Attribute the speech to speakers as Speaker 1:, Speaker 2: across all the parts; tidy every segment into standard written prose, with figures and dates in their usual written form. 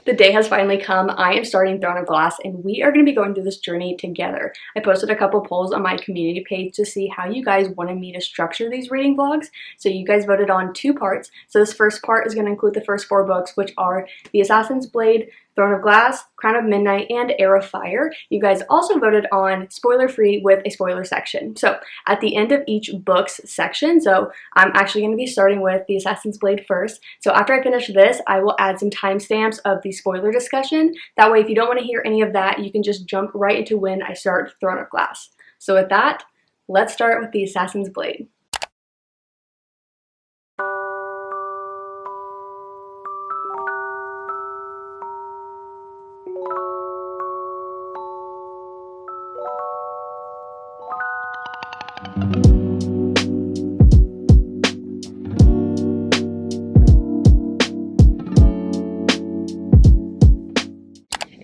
Speaker 1: The day has finally come. I am starting Throne of Glass and we are going to be going through this journey together. I posted a couple polls on my community page to see how you guys wanted me to structure these reading vlogs. So you guys voted on 2 parts. So this first part is going to include the first 4 books, which are The Assassin's Blade, Throne of Glass, Crown of Midnight, and Heir of Fire. You guys also voted on spoiler-free with a spoiler section. So at the end of each book's section, so I'm actually going to be starting with The Assassin's Blade first. So after I finish this, I will add some timestamps of the spoiler discussion. That way, if you don't want to hear any of that, you can just jump right into when I start Throne of Glass. So with that, let's start with The Assassin's Blade.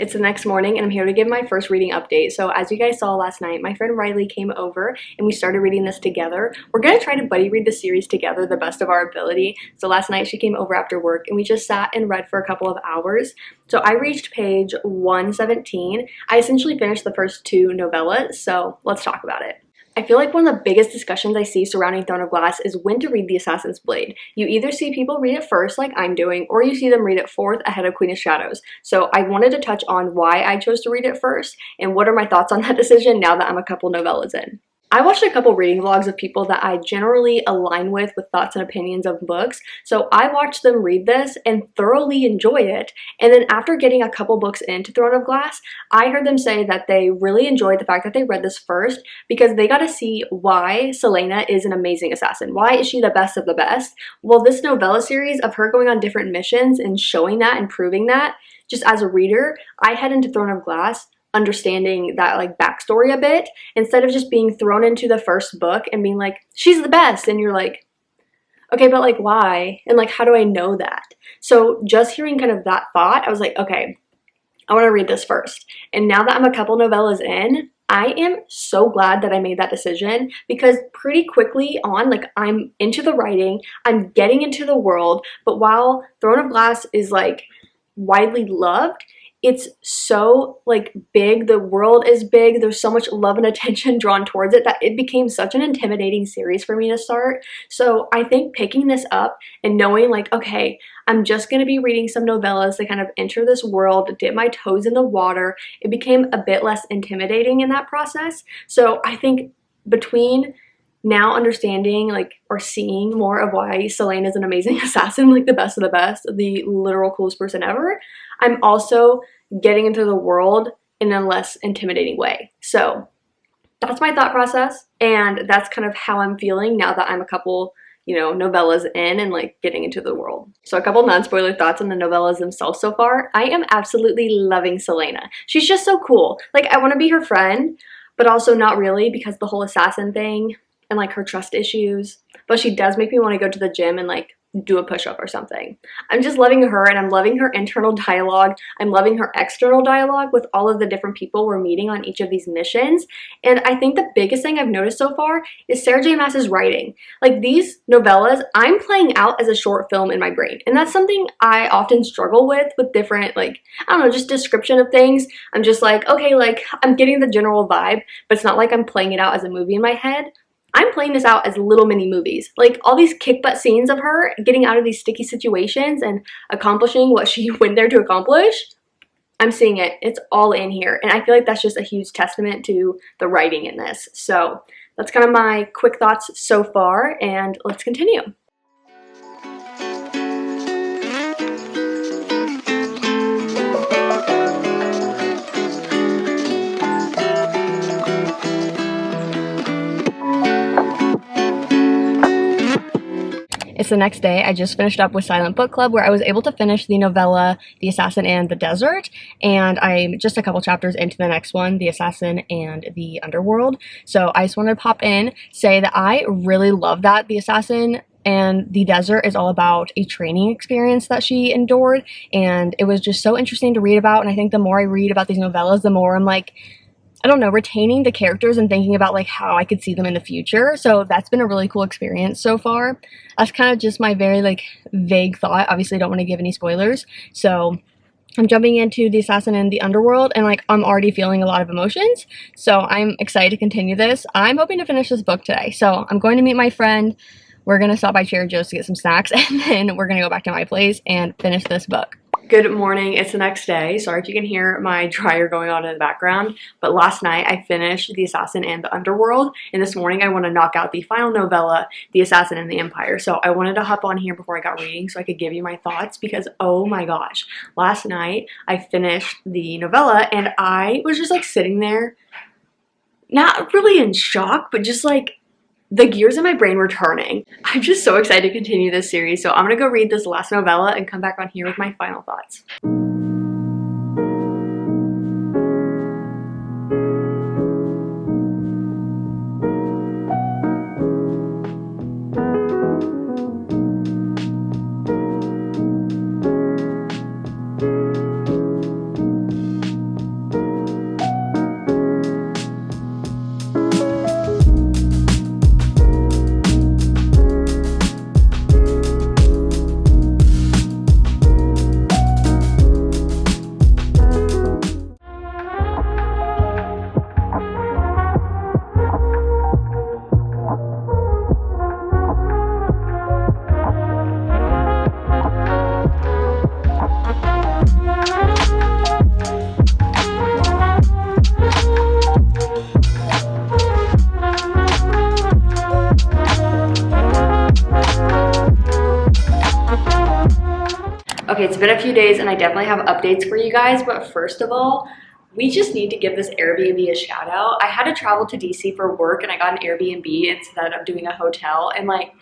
Speaker 1: It's the next morning and I'm here to give my first reading update. So as you guys saw last night, my friend Riley came over and we started reading this together. We're going to try to buddy read the series together the best of our ability. So last night she came over after work and we just sat and read for a couple of hours. So I reached page 117. I essentially finished the first 2 novellas, so let's talk about it. I feel like one of the biggest discussions I see surrounding Throne of Glass is when to read The Assassin's Blade. You either see people read it first, like I'm doing, or you see them read it fourth ahead of Queen of Shadows. So I wanted to touch on why I chose to read it first, and what are my thoughts on that decision now that I'm a couple novellas in. I watched a couple reading vlogs of people that I generally align with thoughts and opinions of books, so I watched them read this and thoroughly enjoy it, and then after getting a couple books into Throne of Glass, I heard them say that they really enjoyed the fact that they read this first because they got to see why Celaena is an amazing assassin. Why is she the best of the best? Well, this novella series of her going on different missions and showing that and proving that, just as a reader, I head into Throne of Glass understanding that like backstory a bit instead of just being thrown into the first book and being like, she's the best, and you're like, okay, but like why? And like, how do I know that? So just hearing kind of that thought, I was like, okay, I want to read this first. And now that I'm a couple novellas in, I am so glad that I made that decision because pretty quickly on, like I'm into the writing, I'm getting into the world, but while Throne of Glass is like widely loved, it's so like big, the world is big, there's so much love and attention drawn towards it that it became such an intimidating series for me to start. So I think picking this up and knowing like, okay, I'm just going to be reading some novellas to kind of enter this world, dip my toes in the water, it became a bit less intimidating in that process. So I think between now understanding like or seeing more of why Celaena is an amazing assassin, like the best of the best, the literal coolest person ever, I'm also getting into the world in a less intimidating way. So that's my thought process, and that's kind of how I'm feeling now that I'm a couple, you know, novellas in and like getting into the world. So a couple non-spoiler thoughts on the novellas themselves so far. I am absolutely loving Celaena. She's just so cool. Like I want to be her friend, but also not really because the whole assassin thing and like her trust issues, but she does make me want to go to the gym and like do a push-up or something. I'm just loving her, and I'm loving her internal dialogue. I'm loving her external dialogue with all of the different people we're meeting on each of these missions. And I think the biggest thing I've noticed so far is Sarah J. Maas's writing. Like these novellas, I'm playing out as a short film in my brain. And that's something I often struggle with different, like, I don't know, just description of things. I'm just like, okay, like I'm getting the general vibe, but it's not like I'm playing it out as a movie in my head. I'm playing this out as little mini movies. Like all these kick butt scenes of her getting out of these sticky situations and accomplishing what she went there to accomplish. I'm seeing it. It's all in here. And I feel like that's just a huge testament to the writing in this. So that's kind of my quick thoughts so far, and let's continue. It's the next day. I just finished up with Silent Book Club where I was able to finish the novella The Assassin and the Desert, and I'm just a couple chapters into the next one, The Assassin and the Underworld. So I just wanted to pop in, say that I really love that The Assassin and the Desert is all about a training experience that she endured, and it was just so interesting to read about. And I think the more I read about these novellas, the more I'm like, I don't know, retaining the characters and thinking about like how I could see them in the future. So that's been a really cool experience so far. That's kind of just my very like vague thought. Obviously I don't want to give any spoilers. So I'm jumping into The Assassin in the Underworld, and like I'm already feeling a lot of emotions, so I'm excited to continue this. I'm hoping to finish this book today, so I'm going to meet my friend. We're gonna stop by Trader Joe's to get some snacks, and then we're gonna go back to my place and finish this book. Good morning, it's the next day. Sorry if you can hear my dryer going on in the background, but last night I finished The Assassin and the Underworld, and this morning I want to knock out the final novella, The Assassin and the Empire. So I wanted to hop on here before I got reading so I could give you my thoughts, because oh my gosh, last night I finished the novella and I was just like sitting there, not really in shock, but just like the gears in my brain were turning. I'm just so excited to continue this series, so I'm gonna go read this last novella and come back on here with my final thoughts. Okay, it's been a few days and I definitely have updates for you guys, but first of all, we just need to give this Airbnb a shout out. I had to travel to DC for work and I got an Airbnb instead of doing a hotel, and like,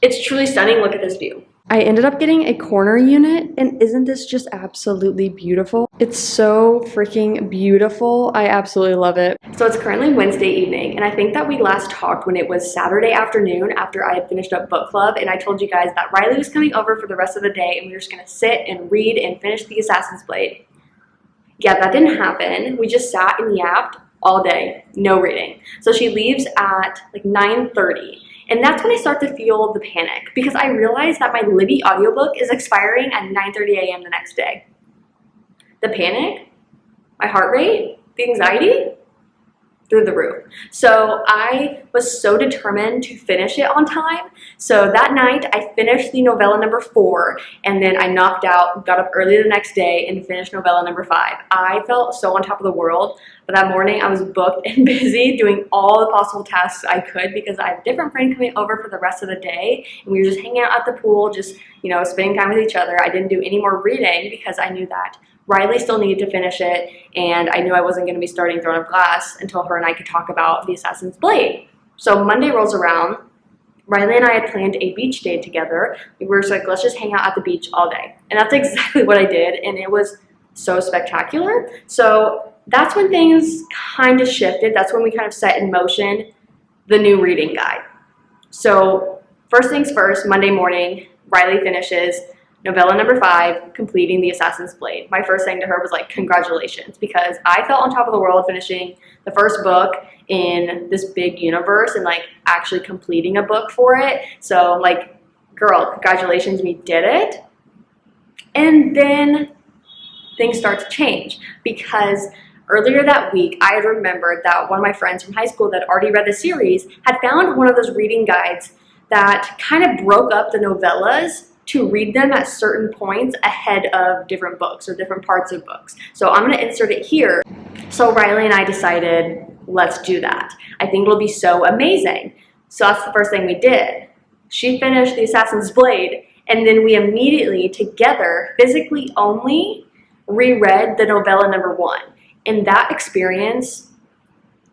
Speaker 1: it's truly stunning. Look at this view. I ended up getting a corner unit, and isn't this just absolutely beautiful? It's so freaking beautiful. I absolutely love it. So it's currently Wednesday evening, and I think that we last talked when it was Saturday afternoon after I had finished up book club, and I told you guys that Riley was coming over for the rest of the day and we were just gonna sit and read and finish The Assassin's Blade. Yeah, that didn't happen. We just sat and yapped all day, no reading. So she leaves at like 9:30. And that's when I start to feel the panic, because I realize that my Libby audiobook is expiring at 9:30 a.m. the next day. The panic, my heart rate, the anxiety, through the roof. So I was so determined to finish it on time. So that night I finished the novella number 4, and then I knocked out, got up early the next day and finished novella number 5. I felt so on top of the world, but that morning I was booked and busy doing all the possible tasks I could, because I have a different friend coming over for the rest of the day, and we were just hanging out at the pool, just, you know, spending time with each other. I didn't do any more reading because I knew that Riley still needed to finish it, and I knew I wasn't going to be starting Throne of Glass until her and I could talk about The Assassin's Blade. So Monday rolls around. Riley and I had planned a beach day together. We were just like, let's just hang out at the beach all day. And that's exactly what I did, and it was so spectacular. So that's when things kind of shifted. That's when we kind of set in motion the new reading guide. So first things first, Monday morning, Riley finishes novella number 5, completing The Assassin's Blade. My first thing to her was like, congratulations, because I felt on top of the world finishing the first book in this big universe and like actually completing a book for it. So like, girl, congratulations, we did it. And then things start to change, because earlier that week, I had remembered that one of my friends from high school that already read the series had found one of those reading guides that kind of broke up the novellas to read them at certain points ahead of different books or different parts of books. So I'm gonna insert it here. So Riley and I decided, let's do that. I think it'll be so amazing. So that's the first thing we did. She finished The Assassin's Blade, and then we immediately together, physically only, reread the novella number 1. And that experience,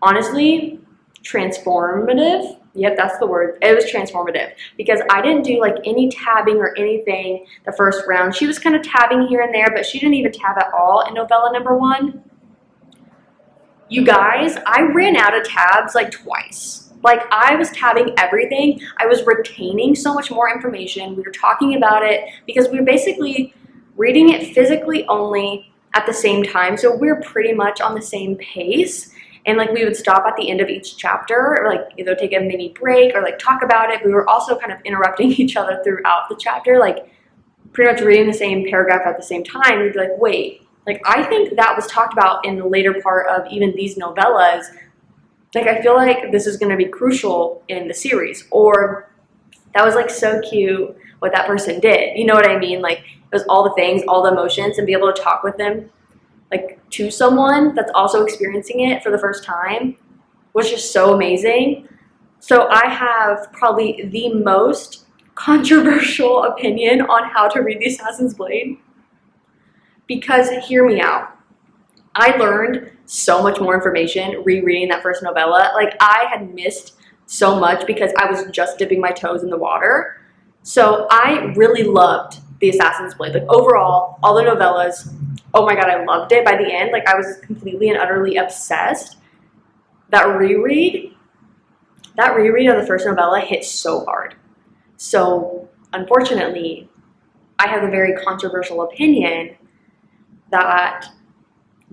Speaker 1: honestly, transformative. Yep, that's the word. It was transformative, because I didn't do like any tabbing or anything the first round. She was kind of tabbing here and there, but she didn't even tab at all in novella number 1. You guys, I ran out of tabs like twice. Like, I was tabbing everything. I was retaining so much more information. We were talking about it because we were basically reading it physically only at the same time. So we're pretty much on the same pace. And like, we would stop at the end of each chapter, or like either take a mini break or like talk about it. We were also kind of interrupting each other throughout the chapter. Like, pretty much reading the same paragraph at the same time, you'd be like, wait, like I think that was talked about in the later part of even these novellas. Like I feel like this is going to be crucial in the series, or that was like so cute what that person did. You know what I mean? Like it was all the things, all the emotions, and be able to talk with them like to someone that's also experiencing it for the first time was just so amazing. So I have probably the most controversial opinion on how to read The Assassin's Blade, because hear me out. I learned so much more information rereading that first novella. Like I had missed so much because I was just dipping my toes in the water. So I really loved The Assassin's Blade. Like overall, all the novellas, oh my god, I loved it. By the end, like I was completely and utterly obsessed. That reread of the first novella hit so hard. So unfortunately, I have a very controversial opinion that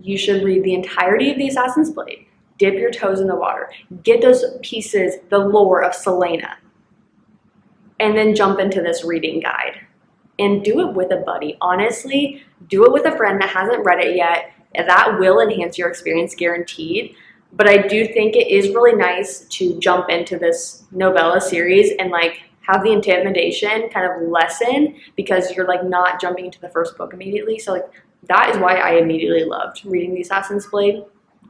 Speaker 1: you should read the entirety of The Assassin's Blade, dip your toes in the water, get those pieces, the lore of Selena, and then jump into this reading guide. And do it with a buddy. Honestly, do it with a friend that hasn't read it yet. That will enhance your experience, guaranteed. But I do think it is really nice to jump into this novella series and like have the intimidation kind of lessen, because you're like not jumping into the first book immediately. So like that is why I immediately loved reading The Assassin's Blade.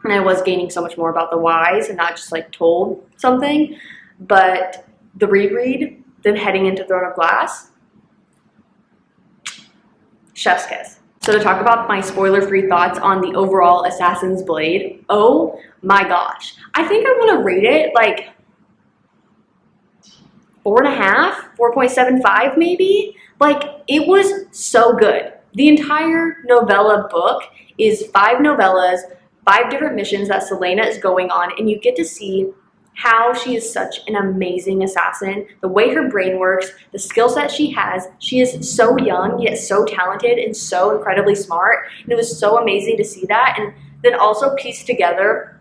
Speaker 1: And I was gaining so much more about the whys and not just like told something. But the reread, then heading into Throne of Glass, chef's kiss. So to talk about my spoiler-free thoughts on the overall Assassin's Blade, oh my gosh. I think I want to rate it like 4.5, 4.75 maybe. Like it was so good. The entire novella book is 5 novellas, 5 different missions that Selena is going on, and you get to see how she is such an amazing assassin, the way her brain works, the skill set she has. She is so young, yet so talented and so incredibly smart. And it was so amazing to see that, and then also piece together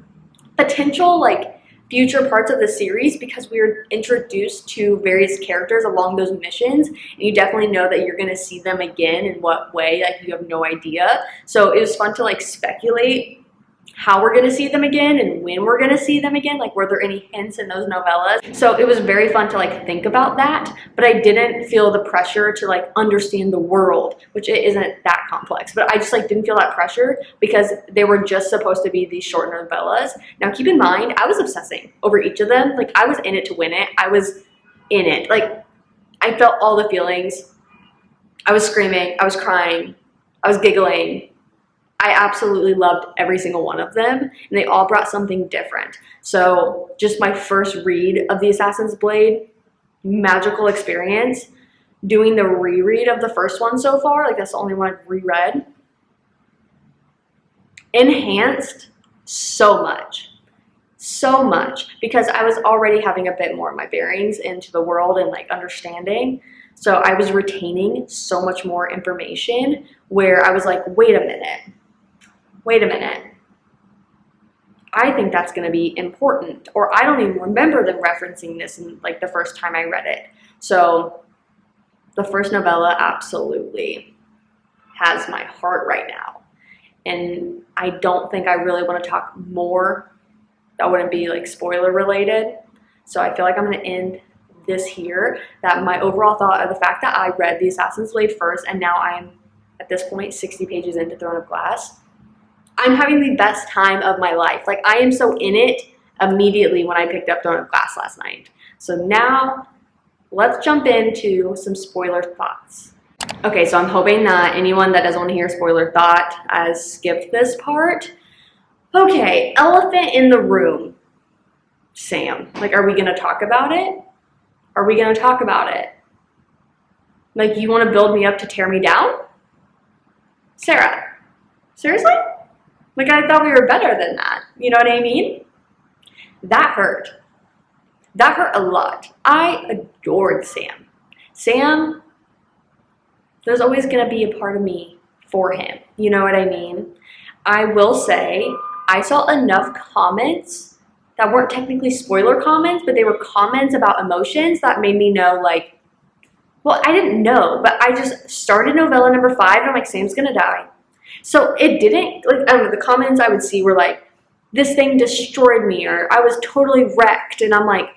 Speaker 1: potential like future parts of the series, because we were introduced to various characters along those missions, and you definitely know that you're going to see them again. In what way, like you have no idea. So it was fun to like speculate how we're going to see them again and when we're going to see them again. Like were there any hints in those novellas? So it was very fun to like think about that, but I didn't feel the pressure to like understand the world, which it isn't that complex, but I just like didn't feel that pressure because they were just supposed to be these short novellas. Now keep in mind, I was obsessing over each of them. Like I was in it to win it. I was in it. Like I felt all the feelings. I was screaming, I was crying, I was giggling. I absolutely loved every single one of them, and they all brought something different. So just my first read of The Assassin's Blade, magical experience. Doing the reread of the first one so far, like that's the only one I've reread, enhanced so much, because I was already having a bit more of my bearings into the world and like understanding. So I was retaining so much more information where I was like, wait a minute. I think that's going to be important, or I don't even remember them referencing this in like the first time I read it. So the first novella absolutely has my heart right now. And I don't think I really want to talk more that wouldn't be like spoiler related. So I feel like I'm going to end this here, that my overall thought of the fact that I read The Assassin's Blade first, and now I'm at this point 60 pages into Throne of Glass. I'm having the best time of my life. Like I am so in it immediately when I picked up Throne of Glass last night. So now let's jump into some spoiler thoughts. Okay, so I'm hoping that anyone that doesn't want to hear spoiler thought has skipped this part. Okay, elephant in the room. Sam, like are we going to talk about it? Are we going to talk about it? Like you want to build me up to tear me down? Sarah, seriously? Like I thought we were better than that. You know what I mean? That hurt. That hurt a lot. I adored Sam. Sam, there's always going to be a part of me for him. You know what I mean? I will say I saw enough comments that weren't technically spoiler comments, but they were comments about emotions that made me know like Well, I didn't know, but I just started novella number 5 and I'm like, Sam's gonna die. So it didn't, like, I don't know, the comments I would see were like, this thing destroyed me, or I was totally wrecked. And I'm like,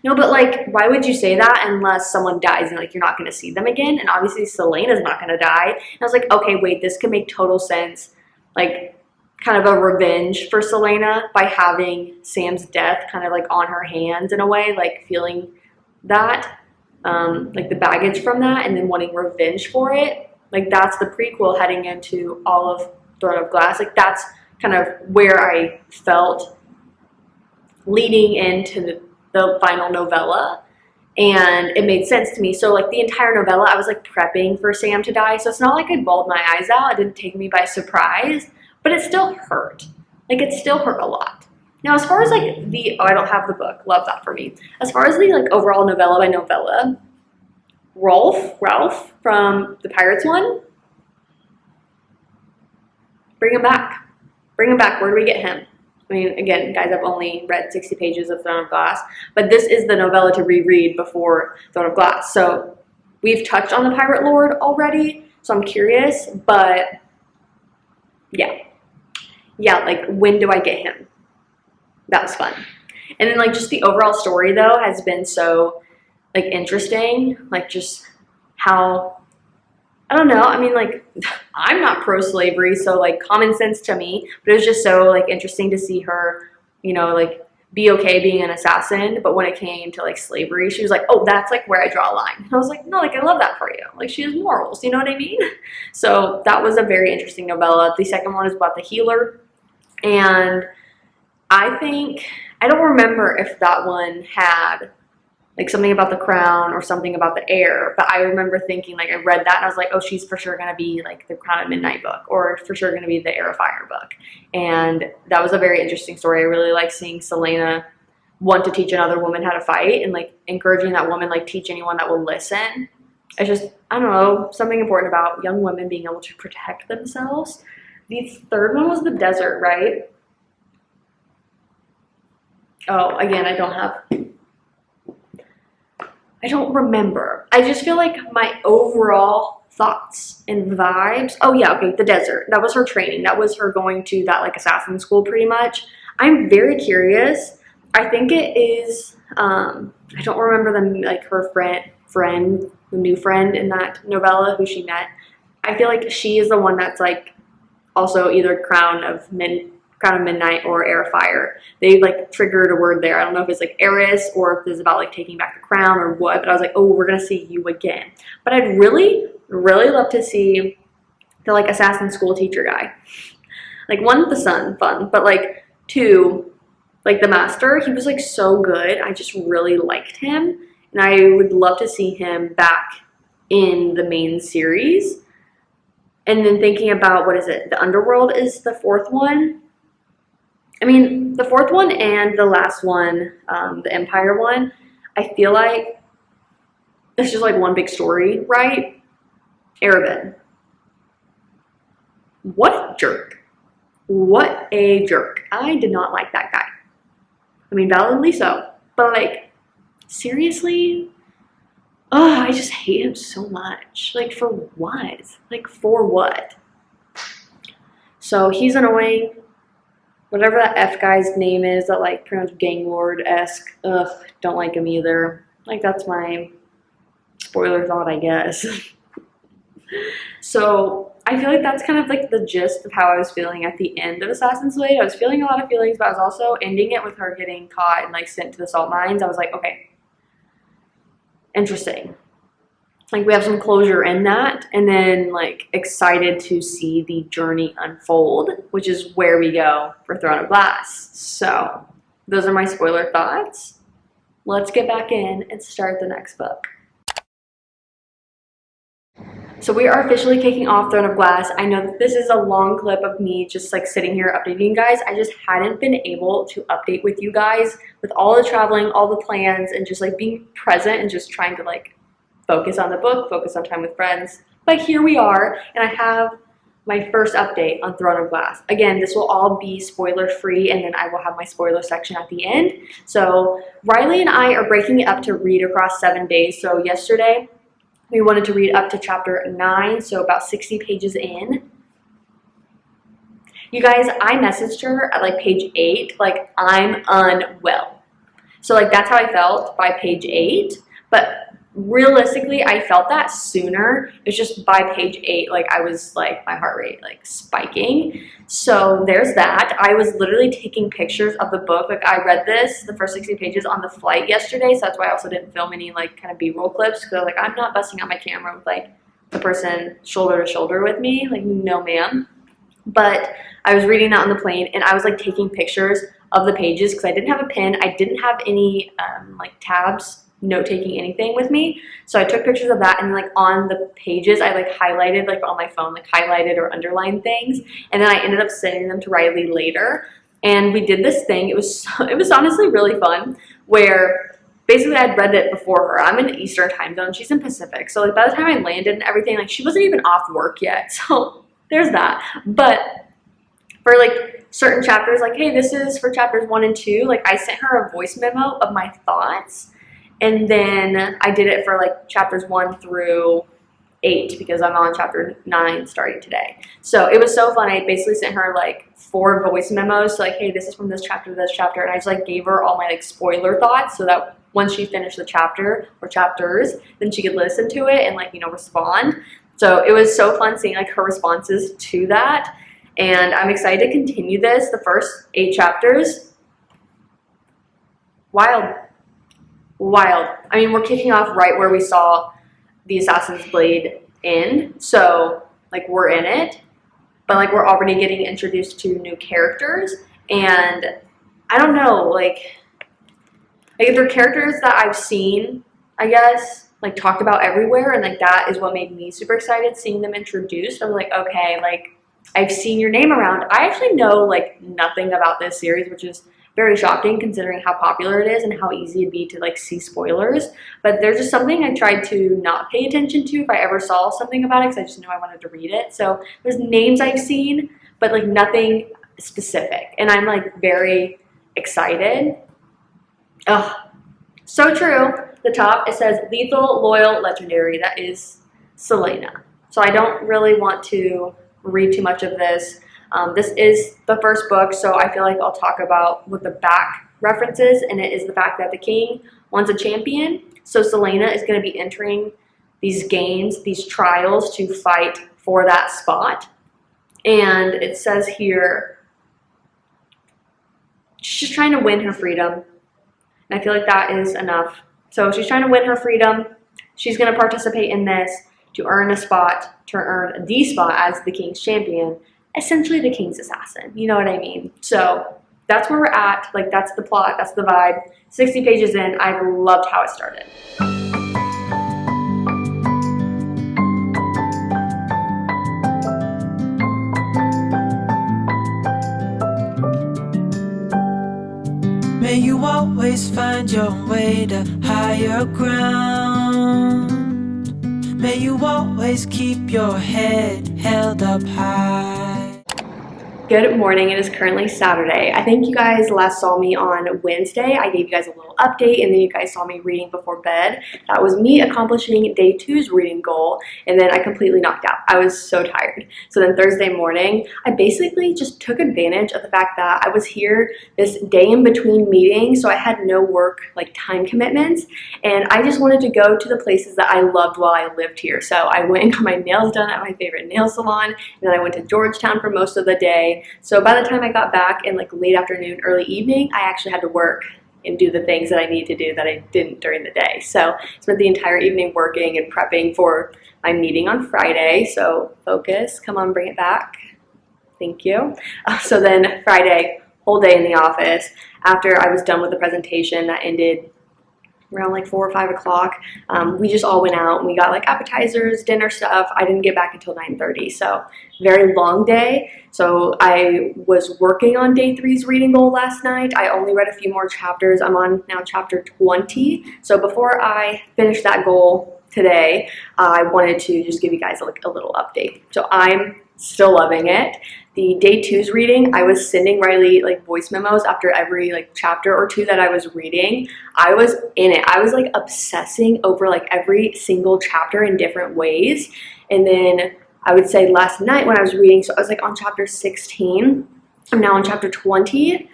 Speaker 1: no, but like, why would you say that unless someone dies and like you're not going to see them again? And obviously Selena's not going to die. And I was like, okay, wait, this could make total sense. Like, kind of a revenge for Selena by having Sam's death kind of like on her hands in a way, like feeling that, like the baggage from that, and then wanting revenge for it. Like, that's the prequel heading into all of Throne of Glass. Like, that's kind of where I felt leading into the final novella, and it made sense to me. So like the entire novella, I was like prepping for Sam to die. So it's not like I bawled my eyes out. It didn't take me by surprise, but it still hurt. Like, it still hurt a lot. Now, as far as like I don't have the book. Love that for me. As far as the like overall novella by novella, Ralph from the Pirates one, bring him back. Bring him back. Where do we get him? I mean, again, guys, I've only read 60 pages of Throne of Glass, but this is the novella to reread before Throne of Glass. So we've touched on the Pirate Lord already, so I'm curious, but yeah, like, when do I get him? That was fun. And then like just the overall story though has been so like interesting, like just how, I don't know, I mean, like, I'm not pro-slavery, so like common sense to me, but it was just so like interesting to see her, you know, like be okay being an assassin, but when it came to like slavery, she was like, oh, that's like where I draw a line. And I was like, no, like, I love that for you. Like, she has morals, you know what I mean? So that was a very interesting novella. The second one is about the healer, and I think, I don't remember if that one had like something about the crown or something about the heir, but I remember thinking, like, I read that and I was like, oh, she's for sure gonna be like the Crown of Midnight book, or for sure gonna be the Heir of Fire book. And that was a very interesting story. I really like seeing Selena want to teach another woman how to fight, and like encouraging that woman, like, teach anyone that will listen. It's just, I don't know, something important about young women being able to protect themselves. The third one was the desert, right? Oh, again, I don't remember. I just feel like my overall thoughts and vibes. Oh yeah, okay, the desert. That was her training. That was her going to that like assassin school pretty much. I'm very curious. I think it is, I don't remember like her friend, the new friend in that novella who she met. I feel like she is the one that's like also either Crown of Midnight or Heir of Fire. They like triggered a word there. I don't know if it's like heiress or if it's about like taking back the crown or what, but I was like, oh, we're gonna see you again. But I'd really love to see the like assassin school teacher guy. Like, one, the son, fun, but like two, like the master, he was like so good. I just really liked him, and I would love to see him back in the main series. And then thinking about, what is it? The Underworld is the fourth one. I mean, the fourth one and the last one, the Empire one, I feel like it's just like one big story, right? Arabin. What a jerk. What a jerk. I did not like that guy. I mean, validly so. But like, seriously? Oh, I just hate him so much. Like, for what? Like, for what? So he's annoying. Whatever that F guy's name is, that like pretty much gang lord-esque. Ugh, don't like him either. Like, that's my spoiler thought, I guess. So I feel like that's kind of like the gist of how I was feeling at the end of Assassin's Blade. I was feeling a lot of feelings, but I was also ending it with her getting caught and like sent to the salt mines. I was like, okay, interesting. Like, we have some closure in that, and then like excited to see the journey unfold, which is where we go for Throne of Glass. So those are my spoiler thoughts. Let's get back in and start the next book. So we are officially kicking off Throne of Glass. I know that this is a long clip of me just like sitting here updating you guys. I just hadn't been able to update with you guys with all the traveling, all the plans, and just like being present and just trying to like focus on the book, focus on time with friends. But here we are, and I have my first update on Throne of Glass. Again, this will all be spoiler free, and then I will have my spoiler section at the end. So Riley and I are breaking it up to read across 7 days. So yesterday we wanted to read up to chapter 9, so about 60 pages in. You guys, I messaged her at like page 8, like I'm unwell. So like that's how I felt by page 8, but realistically, I felt that sooner. It was just by page 8, like I was like, my heart rate like spiking. So there's that. I was literally taking pictures of the book. Like I read this, the first 60 pages on the flight yesterday. So that's why I also didn't film any like kind of B-roll clips, because like I'm not busting out my camera with like the person shoulder to shoulder with me. Like no ma'am. But I was reading that on the plane, and I was like taking pictures of the pages because I didn't have a pen. I didn't have any like tabs, note-taking anything with me. So I took pictures of that, and like on the pages I like highlighted, like on my phone, like highlighted or underlined things, and then I ended up sending them to Riley later. And we did this thing. It was honestly really fun, where basically I'd read it before her. I'm in Eastern time zone, she's in Pacific. So like by the time I landed and everything, like she wasn't even off work yet. So there's that. But for like certain chapters, like, hey, this is for chapters 1 and 2, like I sent her a voice memo of my thoughts. And then I did it for like chapters 1 through 8 because I'm on chapter 9 starting today. So it was so fun. I basically sent her like 4 voice memos. So like, hey, this is from this chapter to this chapter. And I just like gave her all my like spoiler thoughts so that once she finished the chapter or chapters, then she could listen to it and like, you know, respond. So it was so fun seeing like her responses to that. And I'm excited to continue this. The first 8 chapters, wild. I mean, we're kicking off right where we saw the Assassin's Blade end. So like we're in it, but like we're already getting introduced to new characters. And I don't know, like they're characters that I've seen, I guess, like talked about everywhere. And like that is what made me super excited seeing them introduced. I was like, okay, like I've seen your name around. I actually know like nothing about this series, which is very shocking considering how popular it is and how easy it'd be to like see spoilers. But there's just something I tried to not pay attention to if I ever saw something about it, because I just knew I wanted to read it. So there's names I've seen, but like nothing specific. And I'm like very excited. Oh, so true. The top, it says lethal, loyal, legendary. That is Selena. So I don't really want to read too much of this. This is the first book, so I feel like I'll talk about what the back references, and it is the fact that the king wants a champion. So Selena is going to be entering these games, these trials to fight for that spot. And it says here, she's trying to win her freedom. And I feel like that is enough. So she's trying to win her freedom. She's going to participate in this to earn a spot, to earn the spot as the king's champion. Essentially the king's assassin, you know what I mean? So that's where we're at, like that's the plot, that's the vibe. 60 pages in, I loved how it started.
Speaker 2: May you always find your way to higher ground. May you always keep your head held up high.
Speaker 1: Good morning, it is currently Saturday. I think you guys last saw me on Wednesday. I gave you guys a little update, and then you guys saw me reading before bed. That was me accomplishing day 2's reading goal, and then I completely knocked out. I was so tired. So then Thursday morning, I basically just took advantage of the fact that I was here this day in between meetings, so I had no work like time commitments, and I just wanted to go to the places that I loved while I lived here. So I went and got my nails done at my favorite nail salon, and then I went to Georgetown for most of the day. So by the time I got back in like late afternoon, early evening, I actually had to work and do the things that I need to do that I didn't during the day. So I spent the entire evening working and prepping for my meeting on Friday. So focus, come on, bring it back. Thank you. So then Friday, whole day in the office. After I was done with the presentation that ended around like 4 or 5 o'clock, we just all went out and we got like appetizers, dinner stuff. I didn't get back until 9:30, so very long day. So I was working on day 3's reading goal last night. I only read a few more chapters. I'm on now chapter 20. So before I finish that goal today, I wanted to just give you guys like a little update. So I'm Still loving it. The day 2's reading, I was sending Riley like voice memos after every like chapter or two that I was reading. I was in it. I was like obsessing over like every single chapter in different ways. And then I would say last night when I was reading, so I was like on chapter 16. I'm now on chapter 20.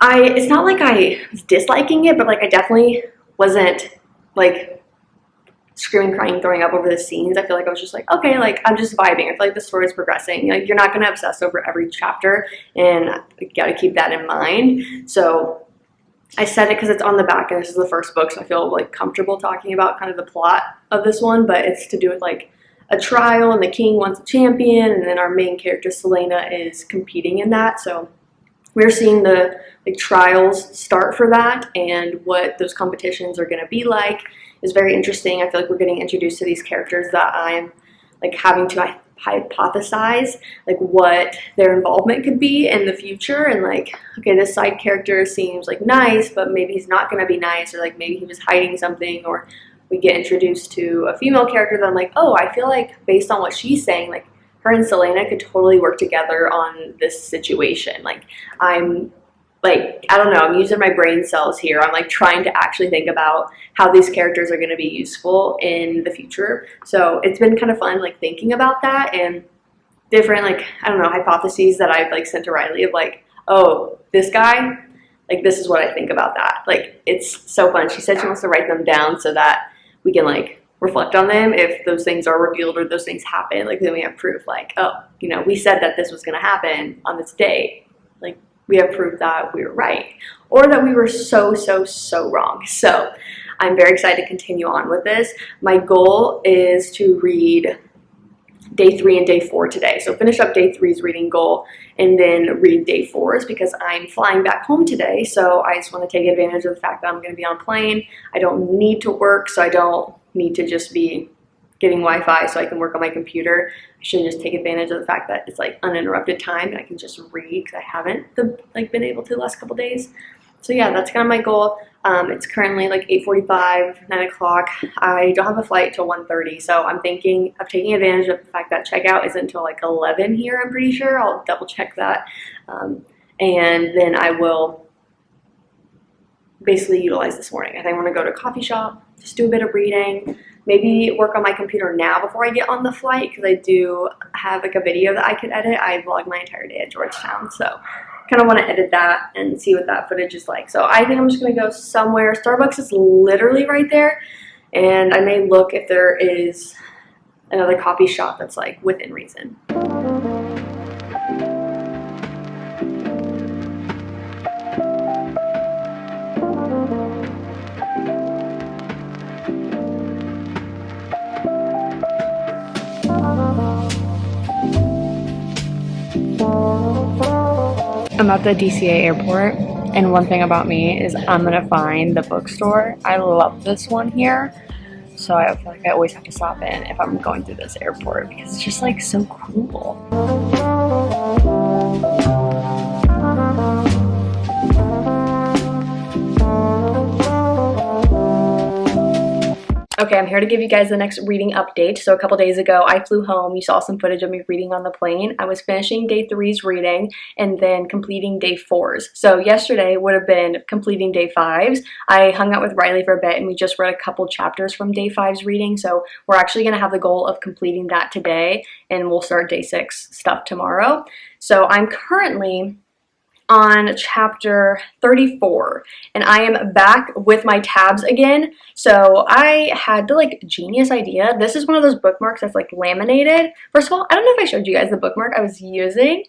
Speaker 1: It's not like I was disliking it, but like I definitely wasn't like screaming, crying, throwing up over the scenes. I feel like I was just like, okay, like I'm just vibing. I feel like the story is progressing. Like you're not going to obsess over every chapter, and you got to keep that in mind. So I said it because it's on the back, and this is the first book, so I feel like comfortable talking about kind of the plot of this one. But it's to do with like a trial, and the king wants a champion, and then our main character Selena is competing in that. So we're seeing the like trials start for that, and what those competitions are going to be like is very interesting. I feel like we're getting introduced to these characters that I'm like having to hypothesize like what their involvement could be in the future, and like, okay, this side character seems like nice, but maybe he's not going to be nice, or like maybe he was hiding something, or we get introduced to a female character that I'm like, oh, I feel like based on what she's saying, like her and Selena could totally work together on this situation. Like I'm like, I don't know, I'm using my brain cells here. I'm like trying to actually think about how these characters are going to be useful in the future. So it's been kind of fun like thinking about that, and different like, I don't know, hypotheses that I've like sent to Riley of like, oh, this guy, like this is what I think about that. Like it's so fun. She said she wants to write them down so that we can like reflect on them if those things are revealed or those things happen. Like then we have proof like, oh, you know, we said that this was going to happen on this date. Like we have proof that we were right, or that we were so wrong. So I'm very excited to continue on with this. My goal is to read day 3 and day 4 today. So finish up day 3's reading goal and then read day 4's, because I'm flying back home today. So I just want to take advantage of the fact that I'm going to be on a plane. I don't need to work, so I don't need to just be getting Wi-Fi so I can work on my computer. I should just take advantage of the fact that it's like uninterrupted time and I can just read, because I haven't like been able to the last couple days. So yeah, that's kind of my goal. It's currently like 8:45, 9 o'clock. I don't have a flight till 1:30, so I'm thinking of taking advantage of the fact that checkout isn't until like 11 here, I'm pretty sure. I'll double check that. And then I will basically utilize this morning. I think I want to go to a coffee shop, just do a bit of reading, maybe work on my computer now before I get on the flight, because I do have like a video that I could edit. I vlogged my entire day at Georgetown, so kind of want to edit that and see what that footage is like. So I think I'm just going to go somewhere. Starbucks is literally right there, and I may look if there is another coffee shop that's like within reason. I'm at the DCA airport, and one thing about me is I'm gonna find the bookstore. I love this one here, so I feel like I always have to stop in if I'm going through this airport, because it's just like so cool. Okay, I'm here to give you guys the next reading update. So a couple days ago, I flew home. You saw some footage of me reading on the plane. I was finishing day 3's reading and then completing day 4's. So yesterday would have been completing day 5's. I hung out with Riley for a bit, and we just read a couple chapters from day 5's reading. So we're actually going to have the goal of completing that today, and we'll start day 6 stuff tomorrow. So I'm currently on chapter 34, and I am back with my tabs again. So I had the like genius idea. This is one of those bookmarks that's like laminated. First of all, I don't know if I showed you guys the bookmark I was using,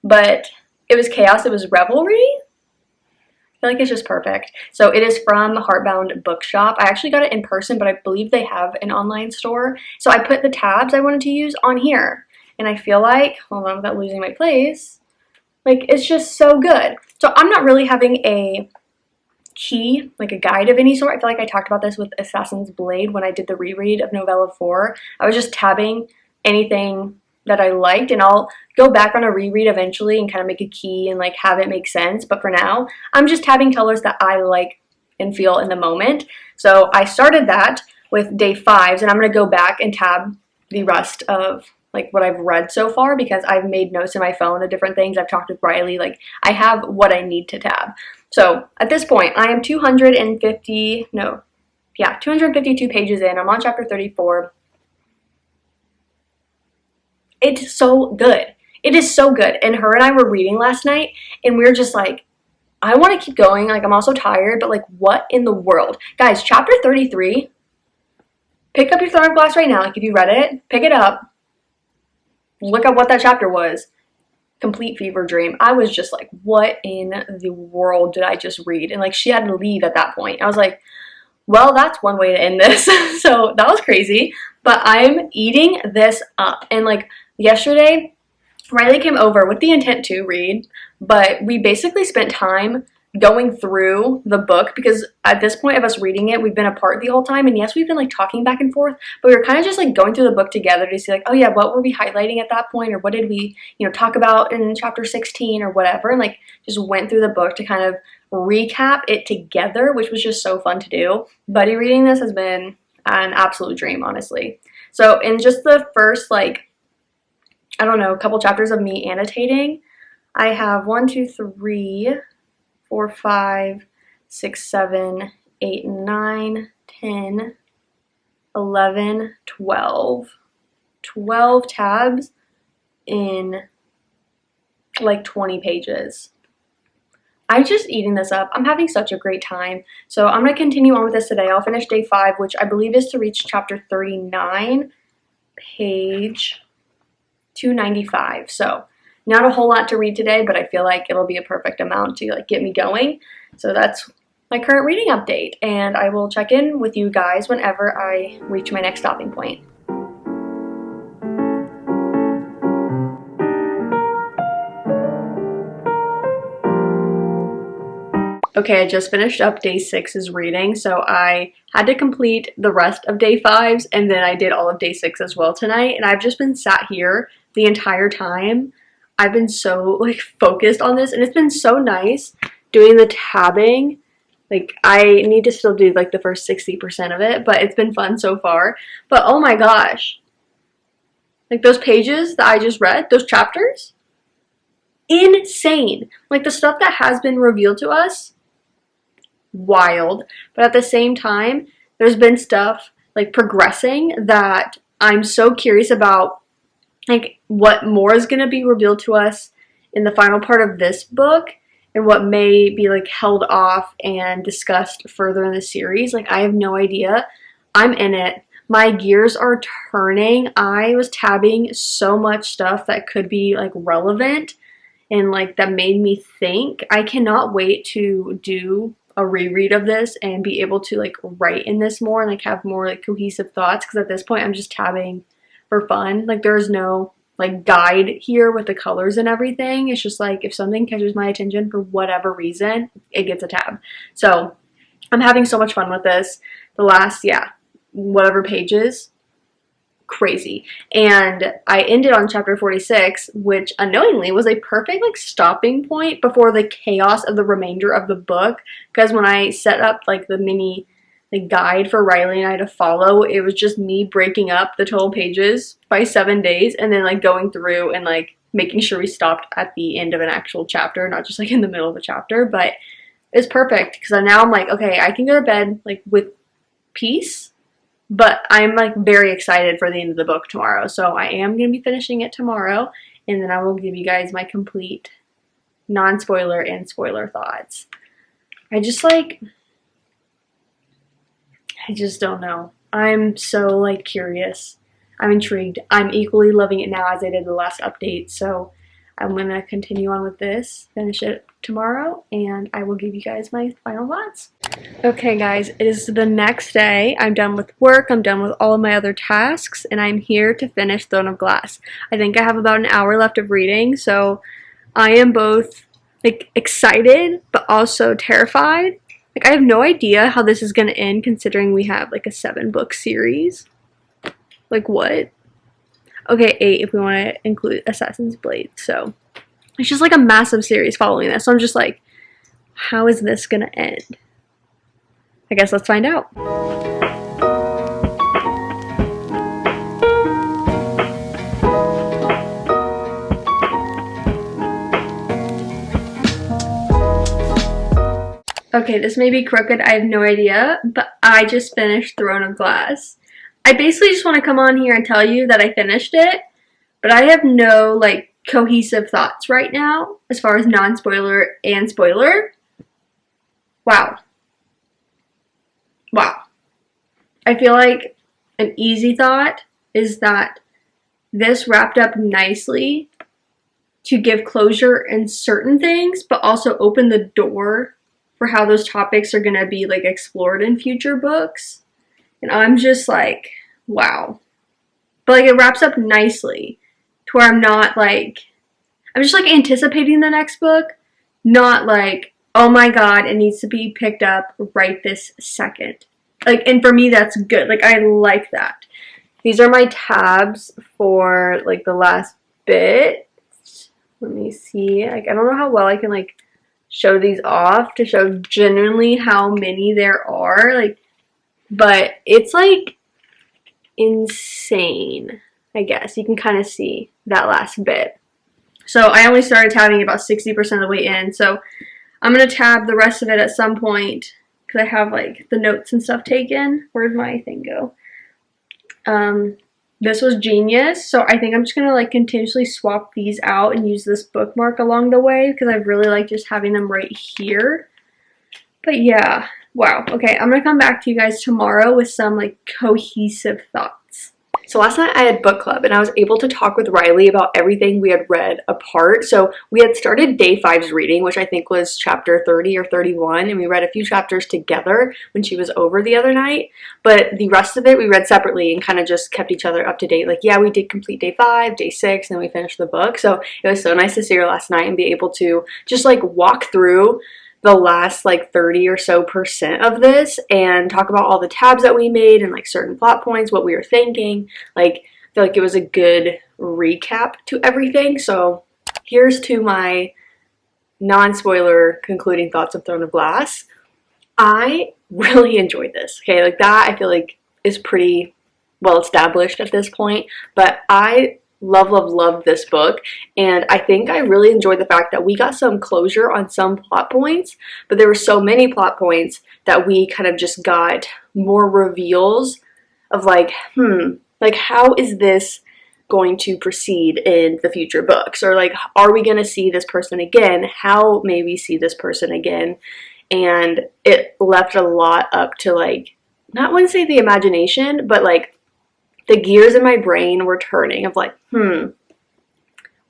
Speaker 1: but it was chaos. It was revelry. I feel like it's just perfect. So it is from Heartbound Bookshop. I actually got it in person, but I believe they have an online store. So I put the tabs I wanted to use on here, and I feel like, hold on without losing my place, like, it's just so good. So I'm not really having a key, like a guide of any sort. I feel like I talked about this with Assassin's Blade when I did the reread of Novella 4. I was just tabbing anything that I liked, and I'll go back on a reread eventually and kind of make a key and like have it make sense. But for now, I'm just tabbing colors that I like and feel in the moment. So I started that with day 5's, and I'm going to go back and tab the rest of like what I've read so far because I've made notes in my phone of different things. I've talked with Riley, like I have what I need to tab. So at this point, I am 252 pages in. I'm on chapter 34. It's so good. It is so good. And her and I were reading last night, and we were just like, I want to keep going. Like, I'm also tired, but like, what in the world? Guys, chapter 33, pick up your Throne of Glass right now. Like, if you read it, pick it up. Look at what that chapter was. Complete fever dream. I was just like, what in the world did I just read? And like, she had to leave at that point. I was like, well, that's one way to end this. So that was crazy. But I'm eating this up. And like yesterday, Riley came over with the intent to read, but we basically spent time going through the book because at this point of us reading it, we've been apart the whole time. And yes, we've been like talking back and forth, but we were kind of just like going through the book together to see like, oh yeah, what were we highlighting at that point? Or what did we, talk about in chapter 16 or whatever? And like just went through the book to kind of recap it together, which was just so fun to do. Buddy reading this has been an absolute dream, honestly. So in just the first like, I don't know, a couple chapters of me annotating, I have 1, 2, 3, 4, 5, 6, 7, 8, 9, 10, 11, 12. 12 tabs in like 20 pages. I'm just eating this up. I'm having such a great time. So I'm going to continue on with this today. I'll finish day 5, which I believe is to reach chapter 39, page 295. So not a whole lot to read today, but I feel like it'll be a perfect amount to like get me going. So that's my current reading update, and I will check in with you guys whenever I reach my next stopping point. Okay, I just finished up day 6's reading, so I had to complete the rest of day 5's, and then I did all of day 6 as well tonight, and I've just been sat here the entire time. I've been so like focused on this, and it's been so nice doing the tabbing. Like I need to still do like the first 60% of it, but it's been fun so far. But oh my gosh, like those pages that I just read, those chapters, insane. Like the stuff that has been revealed to us, wild. But at the same time, there's been stuff like progressing that I'm so curious about, like what more is going to be revealed to us in the final part of this book and what may be like held off and discussed further in the series. Like I have no idea. I'm in it. My gears are turning. I was tabbing so much stuff that could be like relevant and like that made me think. I cannot wait to do a reread of this and be able to like write in this more and like have more like cohesive thoughts, because at this point I'm just tabbing for fun. Like there's no like guide here with the colors and everything. It's just like if something catches my attention for whatever reason, it gets a tab. So I'm having so much fun with this. The last whatever pages, crazy. And I ended on chapter 46, which unknowingly was a perfect like stopping point before the chaos of the remainder of the book, because when I set up like the mini like guide for Riley and I to follow, it was just me breaking up the total pages by 7 days and then like going through and like making sure we stopped at the end of an actual chapter, not just like in the middle of a chapter. But it's perfect because now I'm like, okay, I can go to bed like with peace. But I'm like very excited for the end of the book tomorrow. So I am going to be finishing it tomorrow, and then I will give you guys my complete non-spoiler and spoiler thoughts. I just don't know. I'm so like curious. I'm intrigued. I'm equally loving it now as I did the last update. So I'm going to continue on with this, finish it tomorrow, and I will give you guys my final thoughts. Okay guys, it is the next day. I'm done with work, I'm done with all of my other tasks, and I'm here to finish Throne of Glass. I think I have about an hour left of reading, so I am both like excited but also terrified. Like I have no idea how this is going to end considering we have like a 7-book series. Like what? Okay, 8 if we want to include Assassin's Blade. So it's just like a massive series following this. So I'm just like, how is this going to end? I guess let's find out. Okay, this may be crooked, I have no idea, but I just finished Throne of Glass. I basically just want to come on here and tell you that I finished it, but I have no, like, cohesive thoughts right now as far as non-spoiler and spoiler. Wow. Wow. I feel like an easy thought is that this wrapped up nicely to give closure in certain things, but also open the door for how those topics are going to be like explored in future books. And I'm just like, wow. But like it wraps up nicely to where I'm not like, I'm just like anticipating the next book, not like, oh my god, it needs to be picked up right this second. Like, and for me that's good. Like, I like that. These are my tabs for like the last bit. Let me see. Like, I don't know how well I can like show these off to show genuinely how many there are, like, but it's like insane. I guess you can kind of see that last bit. So I only started tabbing about 60% of the way in, so I'm gonna tab the rest of it at some point because I have like the notes and stuff taken. Where'd my thing go? This was genius, so I think I'm just gonna like continuously swap these out and use this bookmark along the way because I really like just having them right here. But yeah, wow. Okay, I'm gonna come back to you guys tomorrow with some like cohesive thoughts. So last night I had book club and I was able to talk with Riley about everything we had read apart. So we had started day 5's reading, which I think was chapter 30 or 31, and we read a few chapters together when she was over the other night. But the rest of it we read separately and kind of just kept each other up to date. Like, yeah, we did complete day 5, day 6, and then we finished the book. So it was so nice to see her last night and be able to just like walk through the last like 30 or so % of this and talk about all the tabs that we made and like certain plot points, what we were thinking. Like, I feel like it was a good recap to everything. So here's to my non-spoiler concluding thoughts of Throne of Glass. I really enjoyed this. Okay, like that I feel like is pretty well established at this point, but I love this book, and I think I really enjoyed the fact that we got some closure on some plot points, but there were so many plot points that we kind of just got more reveals of like, like how is this going to proceed in the future books, or like, are we going to see this person again? How may we see this person again? And it left a lot up to like, not want to say the imagination, but like the gears in my brain were turning of like,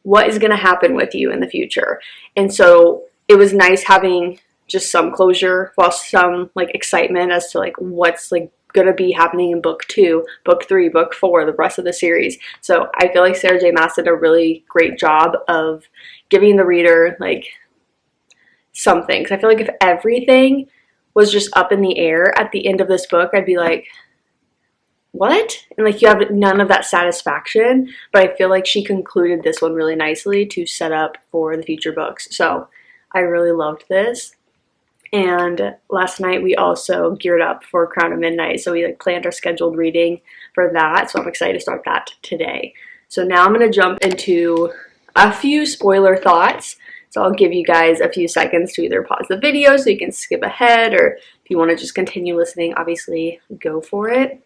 Speaker 1: what is going to happen with you in the future? And so it was nice having just some closure while some like excitement as to like what's like going to be happening in book 2, book 3, book 4, the rest of the series. So I feel like Sarah J. Maas did a really great job of giving the reader like something. Because I feel like if everything was just up in the air at the end of this book, I'd be like, what? And like you have none of that satisfaction, but I feel like she concluded this one really nicely to set up for the future books. So I really loved this. And last night we also geared up for Crown of Midnight, so we like planned our scheduled reading for that. So I'm excited to start that today. So now I'm going to jump into a few spoiler thoughts. So I'll give you guys a few seconds to either pause the video so you can skip ahead, or if you want to just continue listening, obviously go for it.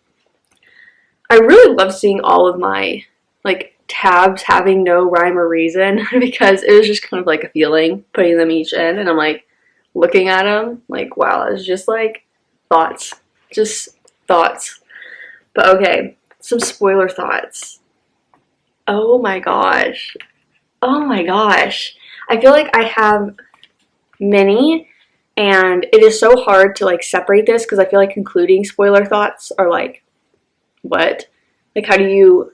Speaker 1: I really love seeing all of my like tabs having no rhyme or reason because it was just kind of like a feeling putting them each in, and I'm like looking at them like, wow, it's just like thoughts, just thoughts. But okay, some spoiler thoughts. Oh my gosh. I feel like I have many, and it is so hard to like separate this because I feel like concluding spoiler thoughts are like, what? Like, how do you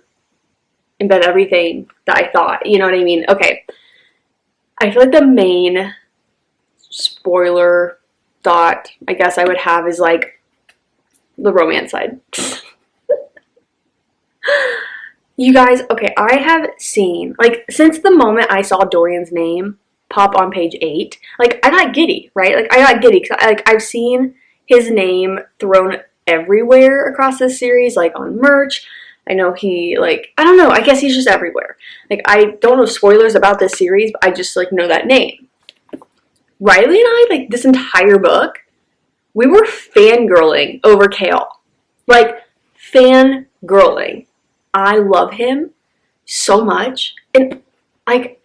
Speaker 1: embed everything that I thought? You know what I mean? Okay. I feel like the main spoiler thought I guess I would have is like the romance side. You guys, okay, I have seen, like, since the moment I saw Dorian's name pop on page 8, like, I got giddy, right? Like, I got giddy because I've seen his name thrown everywhere across this series, like on merch. I know he, like, I don't know, I guess he's just everywhere. Like, I don't know spoilers about this series, but I just like know that name. Riley and I, like, this entire book, we were fangirling over Kale. Like, fangirling. I love him so much. And, like,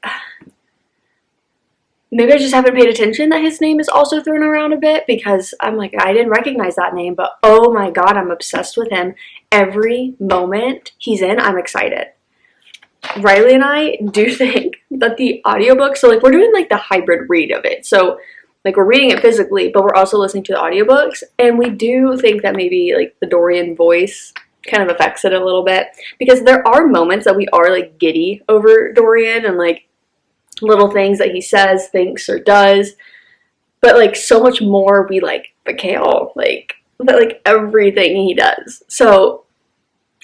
Speaker 1: maybe I just haven't paid attention that his name is also thrown around a bit because I'm like, I didn't recognize that name, but oh my god, I'm obsessed with him. Every moment he's in, I'm excited. Riley and I do think that the audiobook, so like we're doing like the hybrid read of it. So like we're reading it physically, but we're also listening to the audiobooks. And we do think that maybe like the Dorian voice kind of affects it a little bit because there are moments that we are like giddy over Dorian and like little things that he says, thinks, or does. But like so much more we like Kale, like everything he does. So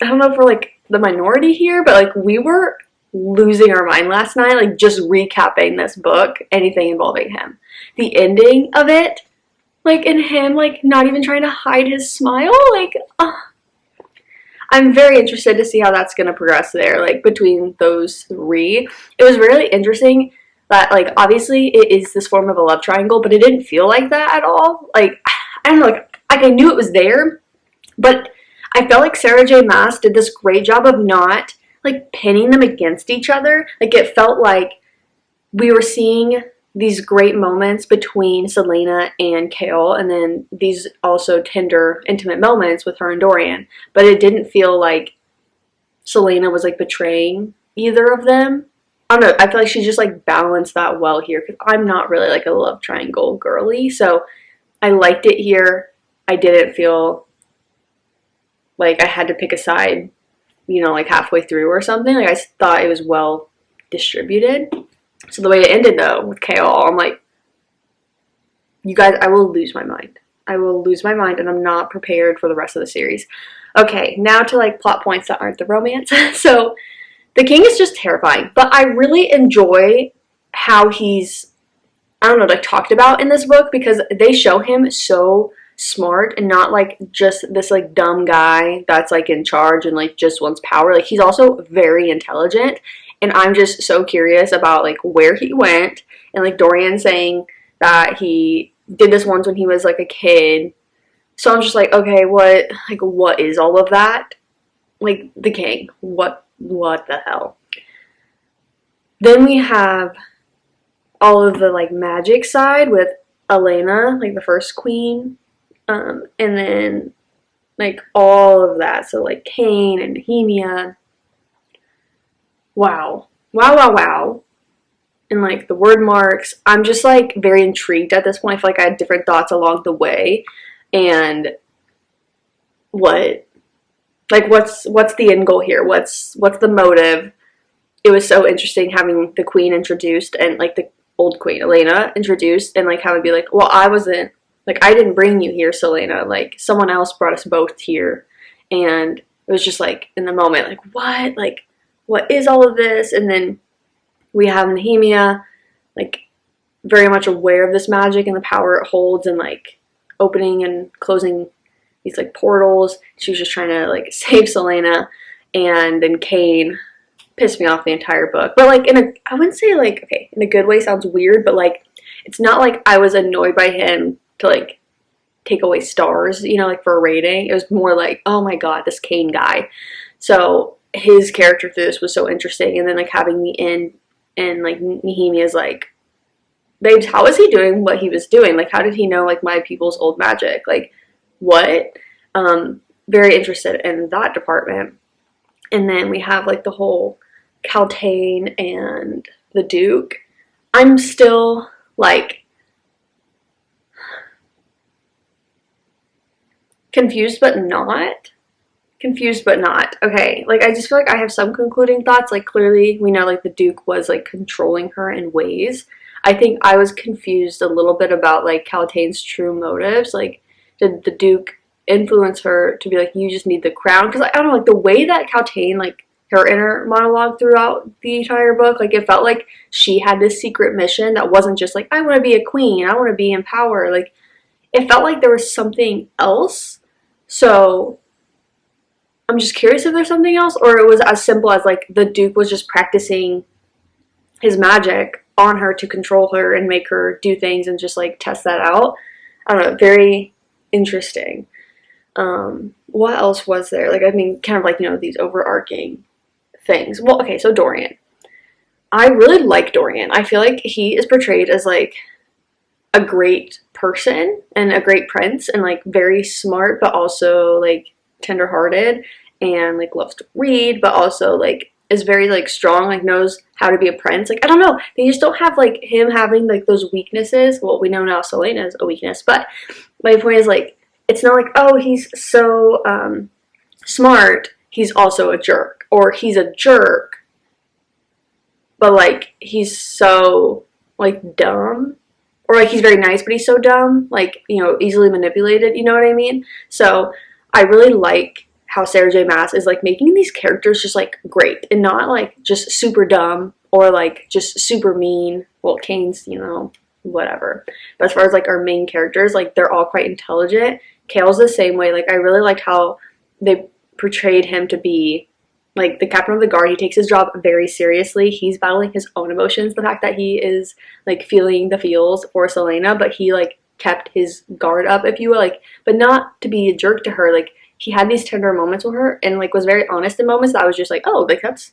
Speaker 1: I don't know if we're like the minority here, but like we were losing our mind last night, like just recapping this book, anything involving him. The ending of it, like in him, like not even trying to hide his smile, like I'm very interested to see how that's going to progress there, like between those three. It was really interesting that like obviously it is this form of a love triangle, but it didn't feel like that at all. Like I don't know, like I knew it was there, but I felt like Sarah J. Maas did this great job of not like pinning them against each other. Like it felt like we were seeing these great moments between Selena and Kale, and then these also tender, intimate moments with her and Dorian. But it didn't feel like Selena was like betraying either of them. I don't know. I feel like she just like balanced that well here because I'm not really like a love triangle girly, so I liked it here. I didn't feel like I had to pick a side, you know, like halfway through or something. Like I thought it was well distributed. So the way it ended though with Kale, I'm like, you guys, I will lose my mind. I will lose my mind and I'm not prepared for the rest of the series. Okay, now to like plot points that aren't the romance. So the king is just terrifying, but I really enjoy how he's, I don't know, like talked about in this book because they show him so smart and not like just this like dumb guy that's like in charge and like just wants power. Like he's also very intelligent and I'm just so curious about like where he went. And like Dorian saying that he did this once when he was like a kid, so I'm just like, okay, what is all of that? Like the king, what the hell? Then we have all of the like magic side with Elena, like the first queen, and then like all of that. So like Cain and Nehemia. Wow. And like the word marks. I'm just like very intrigued at this point. I feel like I had different thoughts along the way. And what's the end goal here? What's the motive? It was so interesting having the queen introduced and like the old queen, Elena, introduced and like have it be like, well, I didn't bring you here, Selena. Like someone else brought us both here. And it was just like in the moment, like what? Like what is all of this? And then we have Nehemia, like very much aware of this magic and the power it holds and like opening and closing these like portals. She was just trying to like save Selena. And then Cain pissed me off the entire book. But like I wouldn't say like, okay, in a good way sounds weird, but like it's not like I was annoyed by him to like take away stars, you know, like for a rating. It was more like, oh my god, this Cain guy. So his character through this was so interesting. And then like having the end and like Nehemia's like, babes, how is he doing what he was doing? Like how did he know like my people's old magic? Like what? Very interested in that department. And then we have like the whole Caltaine and the Duke. I'm still like confused but not. Okay, like I just feel like I have some concluding thoughts. Like clearly we know like the Duke was like controlling her in ways. I think I was confused a little bit about like Caltaine's true motives. Like did the Duke influence her to be like, you just need the crown? Because I don't know, like the way that Caltaine, like her inner monologue throughout the entire book, like it felt like she had this secret mission that wasn't just like, I want to be a queen, I want to be in power. Like it felt like there was something else. So I'm just curious if there's something else, or it was as simple as like the Duke was just practicing his magic on her to control her and make her do things and just like test that out. I don't know, very interesting. What else was there? Like, I mean, kind of like, you know, these overarching things. Well, okay, so Dorian. I really like Dorian. I feel like he is portrayed as like a great person and a great prince and like very smart, but also like tenderhearted and like loves to read, but also like is very like strong, like knows how to be a prince. Like, I don't know, they just don't have like him having like those weaknesses. Well, we know now Selena is a weakness, but my point is like, it's not like, oh, he's so smart, he's also a jerk, or he's a jerk, but like he's so like dumb, or like he's very nice but he's so dumb, like, you know, easily manipulated, you know what I mean? So I really like how Sarah J Maas is like making these characters just like great and not like just super dumb or like just super mean. Well, Kane's, you know, whatever, but as far as like our main characters, like they're all quite intelligent. Kale's the same way. Like, I really like how they portrayed him to be like the captain of the guard. He takes his job very seriously. He's battling his own emotions, the fact that he is like feeling the feels for Selena, but he like kept his guard up, if you will, like, but not to be a jerk to her. Like, he had these tender moments with her and like was very honest in moments that I was just like, oh, like that's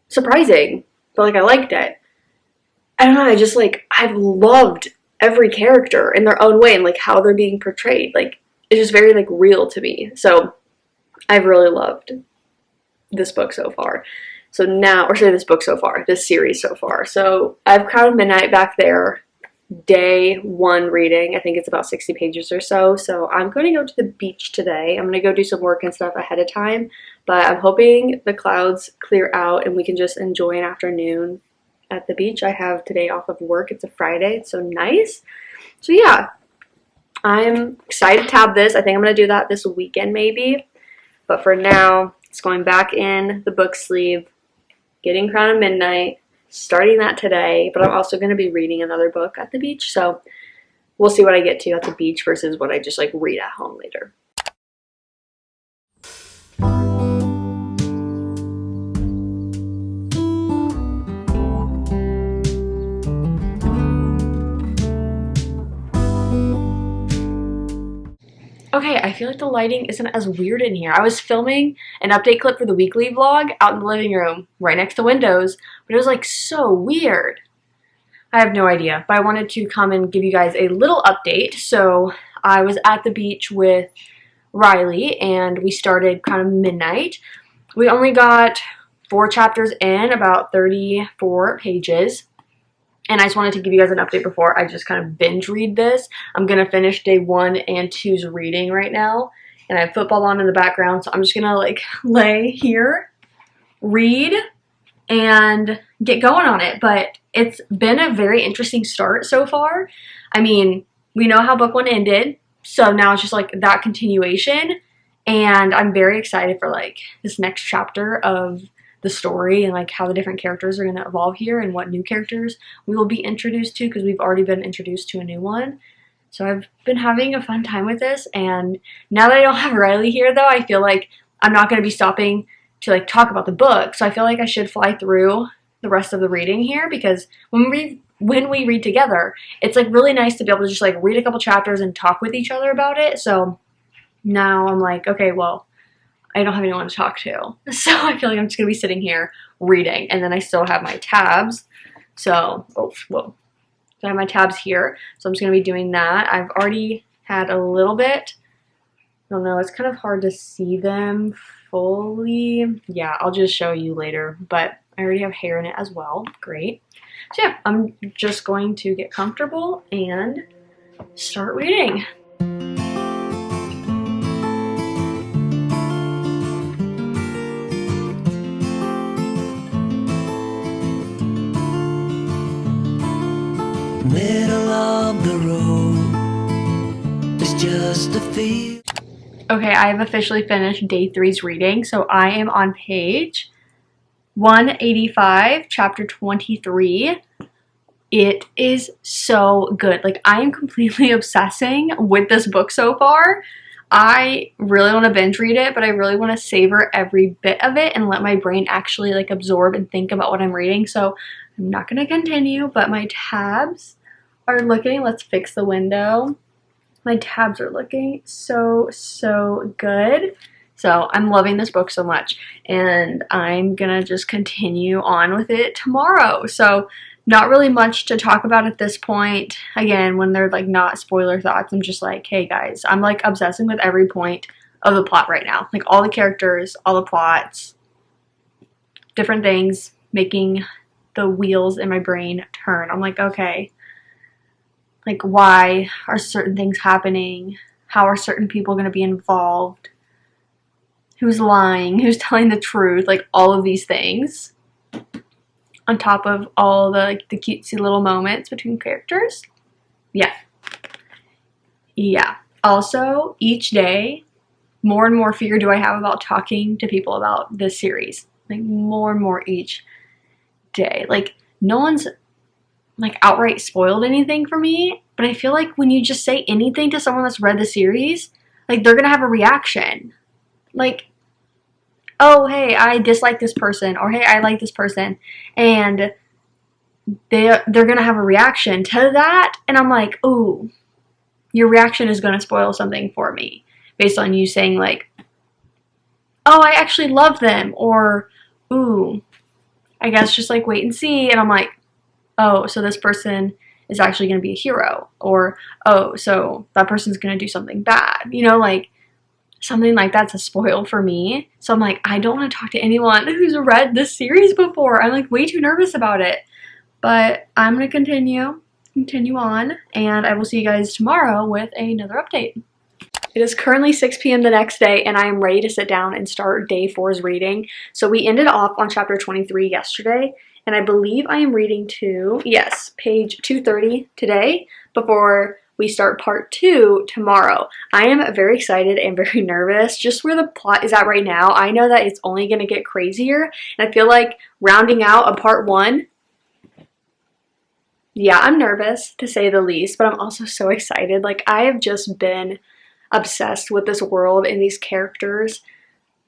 Speaker 1: surprising, but like I liked it. I don't know, I just like, I've loved every character in their own way and like how they're being portrayed. Like, it's just very like real to me. So I've really loved this book so far. So now, or say this book so far, this series so far. So I have Crown of Midnight back there, day 1 reading. I think it's about 60 pages or so. So I'm going to go to the beach today. I'm going to go do some work and stuff ahead of time, but I'm hoping the clouds clear out and we can just enjoy an afternoon at the beach. I have today off of work. It's a Friday. It's so nice. So yeah, I'm excited to have this. I think I'm going to do that this weekend maybe. But for now, it's going back in the book sleeve, getting Crown of Midnight, starting that today. But I'm also going to be reading another book at the beach. So we'll see what I get to at the beach versus what I just like read at home later. Okay, I feel like the lighting isn't as weird in here. I was filming an update clip for the weekly vlog out in the living room, right next to windows, but it was like so weird. I have no idea, but I wanted to come and give you guys a little update. So I was at the beach with Riley and we started kind of midnight. We only got 4 chapters in, about 34 pages. And I just wanted to give you guys an update before I just kind of binge read this. I'm going to finish day 1 and 2's reading right now. And I have football on in the background, so I'm just going to like lay here, read, and get going on it. But it's been a very interesting start so far. I mean, we know how book 1 ended, so now it's just like that continuation. And I'm very excited for like this next chapter of the story and like how the different characters are going to evolve here and what new characters we will be introduced to, because we've already been introduced to a new one. So I've been having a fun time with this, and now that I don't have Riley here though, I feel like I'm not going to be stopping to like talk about the book. So I feel like I should fly through the rest of the reading here, because when we read together, it's like really nice to be able to just like read a couple chapters and talk with each other about it. So now I'm like, okay, well, I don't have anyone to talk to. So I feel like I'm just going to be sitting here reading. And then I still have my tabs. So, oh, whoa. So I have my tabs here. So I'm just going to be doing that. I've already had a little bit. I don't know. It's kind of hard to see them fully. Yeah, I'll just show you later. But I already have hair in it as well. Great. So yeah, I'm just going to get comfortable and start reading.
Speaker 2: Middle of the road, there's just a field.
Speaker 1: Okay, I have officially finished day 3's reading, so I am on page 185, chapter 23. It is so good. Like, I am completely obsessing with this book so far. I really want to binge read it, but I really want to savor every bit of it and let my brain actually like absorb and think about what I'm reading. So I'm not going to continue, but my tabs are looking, let's fix the window. My tabs are looking so good. So I'm loving this book so much, and I'm gonna just continue on with it tomorrow. So not really much to talk about at this point. Again, when they're like not spoiler thoughts, I'm just like, hey guys, I'm like obsessing with every point of the plot right now. Like all the characters, all the plots, different things, making the wheels in my brain turn. I'm like, okay, like why are certain things happening? How are certain people going to be involved? Who's lying? Who's telling the truth? Like all of these things. On top of all the cutesy little moments between characters. Yeah. Yeah. Also, each day, more and more fear do I have about talking to people about this series. Like more and more each day. Like no one's like outright spoiled anything for me, but I feel like when you just say anything to someone that's read the series, like they're gonna have a reaction. Like, oh hey, I dislike this person, or hey, I like this person, and they're gonna have a reaction to that, and I'm like, ooh, your reaction is gonna spoil something for me based on you saying like, oh, I actually love them, or ooh, I guess just like wait and see, and I'm like, oh, so this person is actually going to be a hero, or oh, so that person's going to do something bad, you know, like something like that's a spoil for me. So I'm like, I don't want to talk to anyone who's read this series before. I'm like way too nervous about it, but I'm going to continue on, and I will see you guys tomorrow with another update. It is currently 6 p.m. the next day, and I am ready to sit down and start day 4's reading. So we ended off on chapter 23 yesterday, and I believe I am reading to, yes, page 230 today before we start part 2 tomorrow. I am very excited and very nervous just where the plot is at right now. I know that it's only going to get crazier, and I feel like rounding out a part 1, yeah, I'm nervous to say the least, but I'm also so excited. Like I have just been obsessed with this world and these characters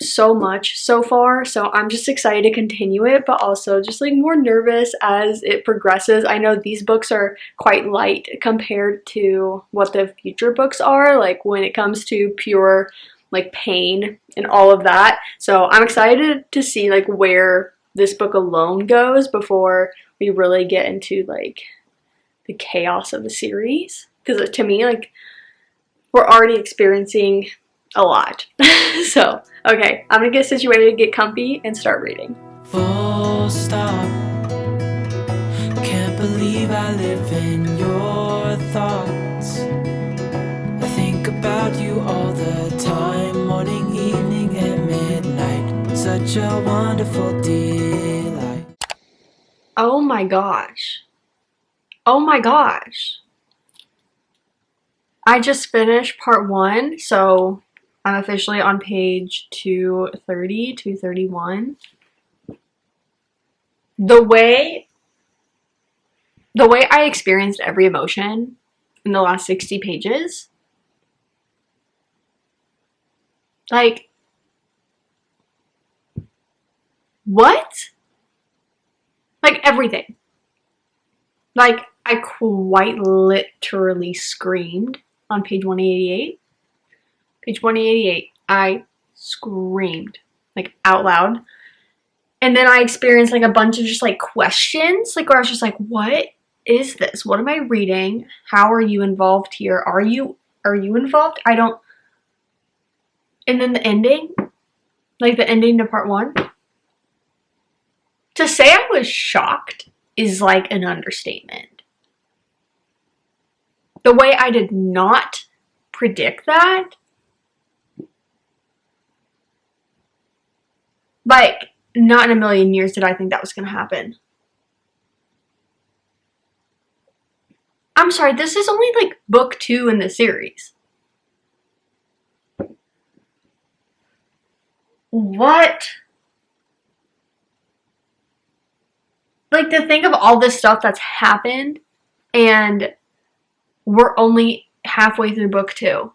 Speaker 1: so much so far, so I'm just excited to continue it, but also just like more nervous as it progresses. I know these books are quite light compared to what the future books are, like when it comes to pure like pain and all of that. So I'm excited to see like where this book alone goes before we really get into like the chaos of the series, because to me, like, we're already experiencing a lot. So, okay, I'm gonna get situated, get comfy, and start reading.
Speaker 2: Full stop. Can't believe I live in your thoughts. I think about you all the time, morning, evening, and midnight. Such a wonderful delight.
Speaker 1: Oh my gosh. Oh my gosh. I just finished part 1, so I'm officially on page 230, 231. The way I experienced every emotion in the last 60 pages, like, what? Like, everything. Like, I quite literally screamed on page 188. Page 188, I screamed, like, out loud. And then I experienced, like, a bunch of just, like, questions, like, where I was just like, what is this? What am I reading? How are you involved here? Are you involved? I don't... And then the ending, like, the ending to part 1. To say I was shocked is, like, an understatement. The way I did not predict that, like, not in a million years did I think that was going to happen. I'm sorry, this is only, like, book 2 in the series. What? Like, to think of all this stuff that's happened, and we're only halfway through book 2.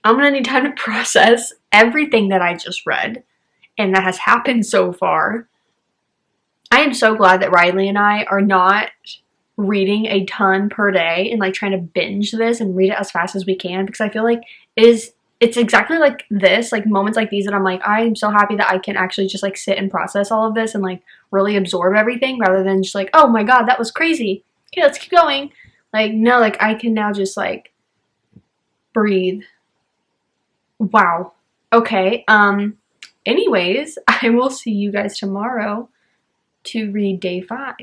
Speaker 1: I'm gonna need time to process everything that I just read and that has happened so far. I am so glad that Riley and I are not reading a ton per day and like trying to binge this and read it as fast as we can, because I feel like it's exactly like this, like moments like these that I'm like, I'm so happy that I can actually just like sit and process all of this and like really absorb everything, rather than just like, oh my god, that was crazy, okay, let's keep going. Like, no, like I can now just like breathe. Wow. Okay. Anyways, I will see you guys tomorrow to read day 5.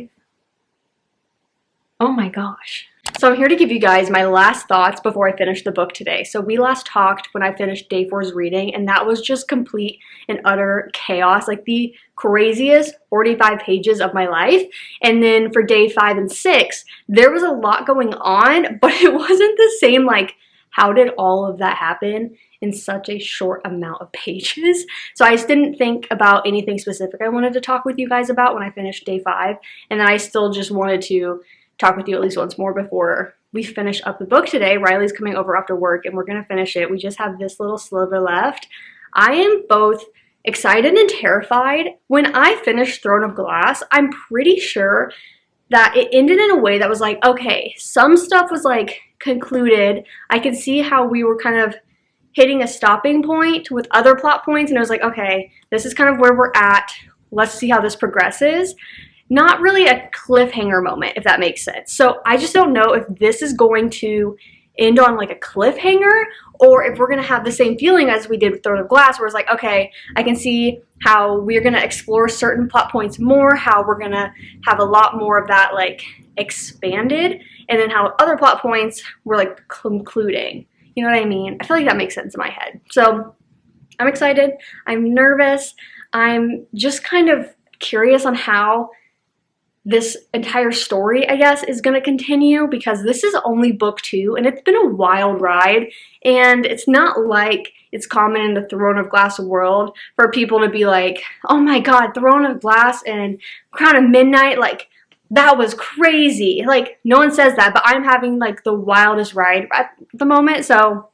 Speaker 1: Oh my gosh. So I'm here to give you guys my last thoughts before I finish the book today. So we last talked when I finished day 4's reading, and that was just complete and utter chaos, like the craziest 45 pages of my life. And then for day 5 and 6, there was a lot going on, but it wasn't the same, like, how did all of that happen in such a short amount of pages? So I just didn't think about anything specific I wanted to talk with you guys about when I finished day 5, and then I still just wanted to talk with you at least once more before we finish up the book today. Riley's coming over after work and we're going to finish it. We just have this little sliver left. I am both excited and terrified. When I finished Throne of Glass, I'm pretty sure that it ended in a way that was like, okay, some stuff was like concluded. I could see how we were kind of hitting a stopping point with other plot points, and it was like, okay, this is kind of where we're at. Let's see how this progresses. Not really a cliffhanger moment, if that makes sense. So I just don't know if this is going to end on like a cliffhanger, or if we're going to have the same feeling as we did with Throne of Glass, where it's like, okay, I can see how we're going to explore certain plot points more, how we're going to have a lot more of that like expanded, and then how other plot points were like concluding. You know what I mean? I feel like that makes sense in my head. So I'm excited. I'm nervous. I'm just kind of curious on how this entire story, I guess, is going to continue, because this is only book 2 and it's been a wild ride, and it's not like it's common in the Throne of Glass world for people to be like, oh my god, Throne of Glass and Crown of Midnight, like that was crazy. Like no one says that, but I'm having like the wildest ride at the moment, so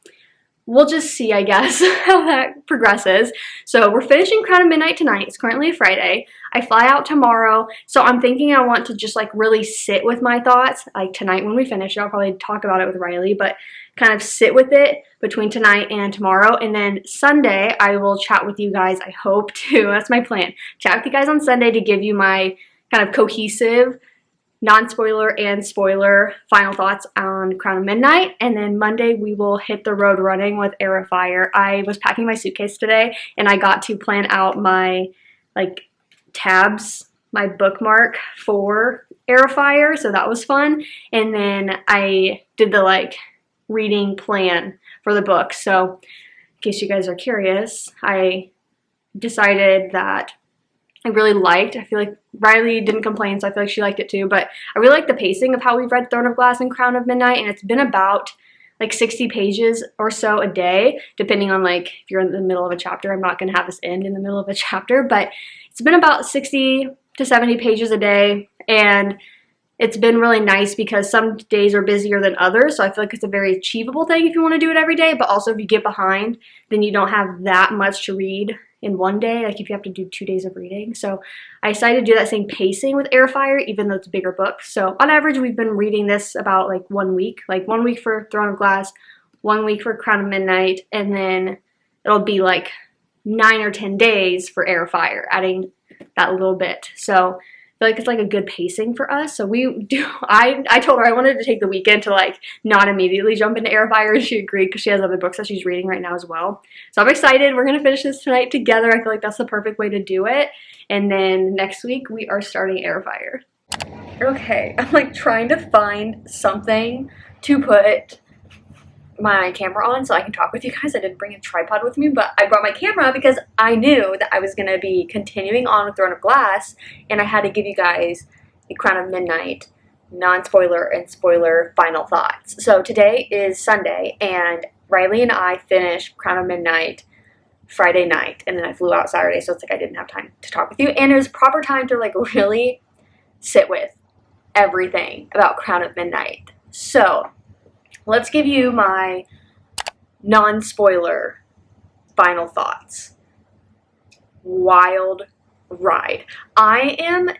Speaker 1: we'll just see, I guess, how that progresses. So we're finishing Crown of Midnight tonight. It's currently a Friday. I fly out tomorrow, so I'm thinking I want to just like really sit with my thoughts. Like tonight when we finish it, I'll probably talk about it with Riley, but kind of sit with it between tonight and tomorrow. And then Sunday, I will chat with you guys, I hope to. That's my plan. Chat with you guys on Sunday to give you my kind of cohesive non-spoiler and spoiler final thoughts on Crown of Midnight, and then Monday we will hit the road running with Heir of Fire. I was packing my suitcase today and I got to plan out my like tabs, my bookmark for Heir of Fire, so that was fun. And then I did the like reading plan for the book. So in case you guys are curious, I decided that I really liked. I feel like Riley didn't complain, so I feel like she liked it too, but I really like the pacing of how we've read Throne of Glass and Crown of Midnight, and it's been about like 60 pages or so a day, depending on like if you're in the middle of a chapter. I'm not going to have this end in the middle of a chapter, but it's been about 60 to 70 pages a day, and it's been really nice because some days are busier than others, so I feel like it's a very achievable thing if you want to do it every day, but also if you get behind, then you don't have that much to read in one day, like if you have to do 2 days of reading. So I decided to do that same pacing with Heir of Fire, even though it's a bigger book. So on average, we've been reading this about like 1 week, like 1 week for Throne of Glass, 1 week for Crown of Midnight, and then it'll be like 9 or 10 days for Heir of Fire, adding that little bit. So I feel like it's like a good pacing for us. So we do, I told her I wanted to take the weekend to like not immediately jump into Heir of Fire, and she agreed because she has other books that she's reading right now as well. So I'm excited. We're going to finish this tonight together. I feel like that's the perfect way to do it. And then next week we are starting Heir of Fire. Okay, I'm like trying to find something to put my camera on so I can talk with you guys. I didn't bring a tripod with me, but I brought my camera because I knew that I was going to be continuing on with Throne of Glass, and I had to give you guys the Crown of Midnight non-spoiler and spoiler final thoughts. So today is Sunday, and Riley and I finished Crown of Midnight Friday night, and then I flew out Saturday, so it's like I didn't have time to talk with you, and it was proper time to like really sit with everything about Crown of Midnight. So let's give you my non-spoiler final thoughts. Wild ride. I am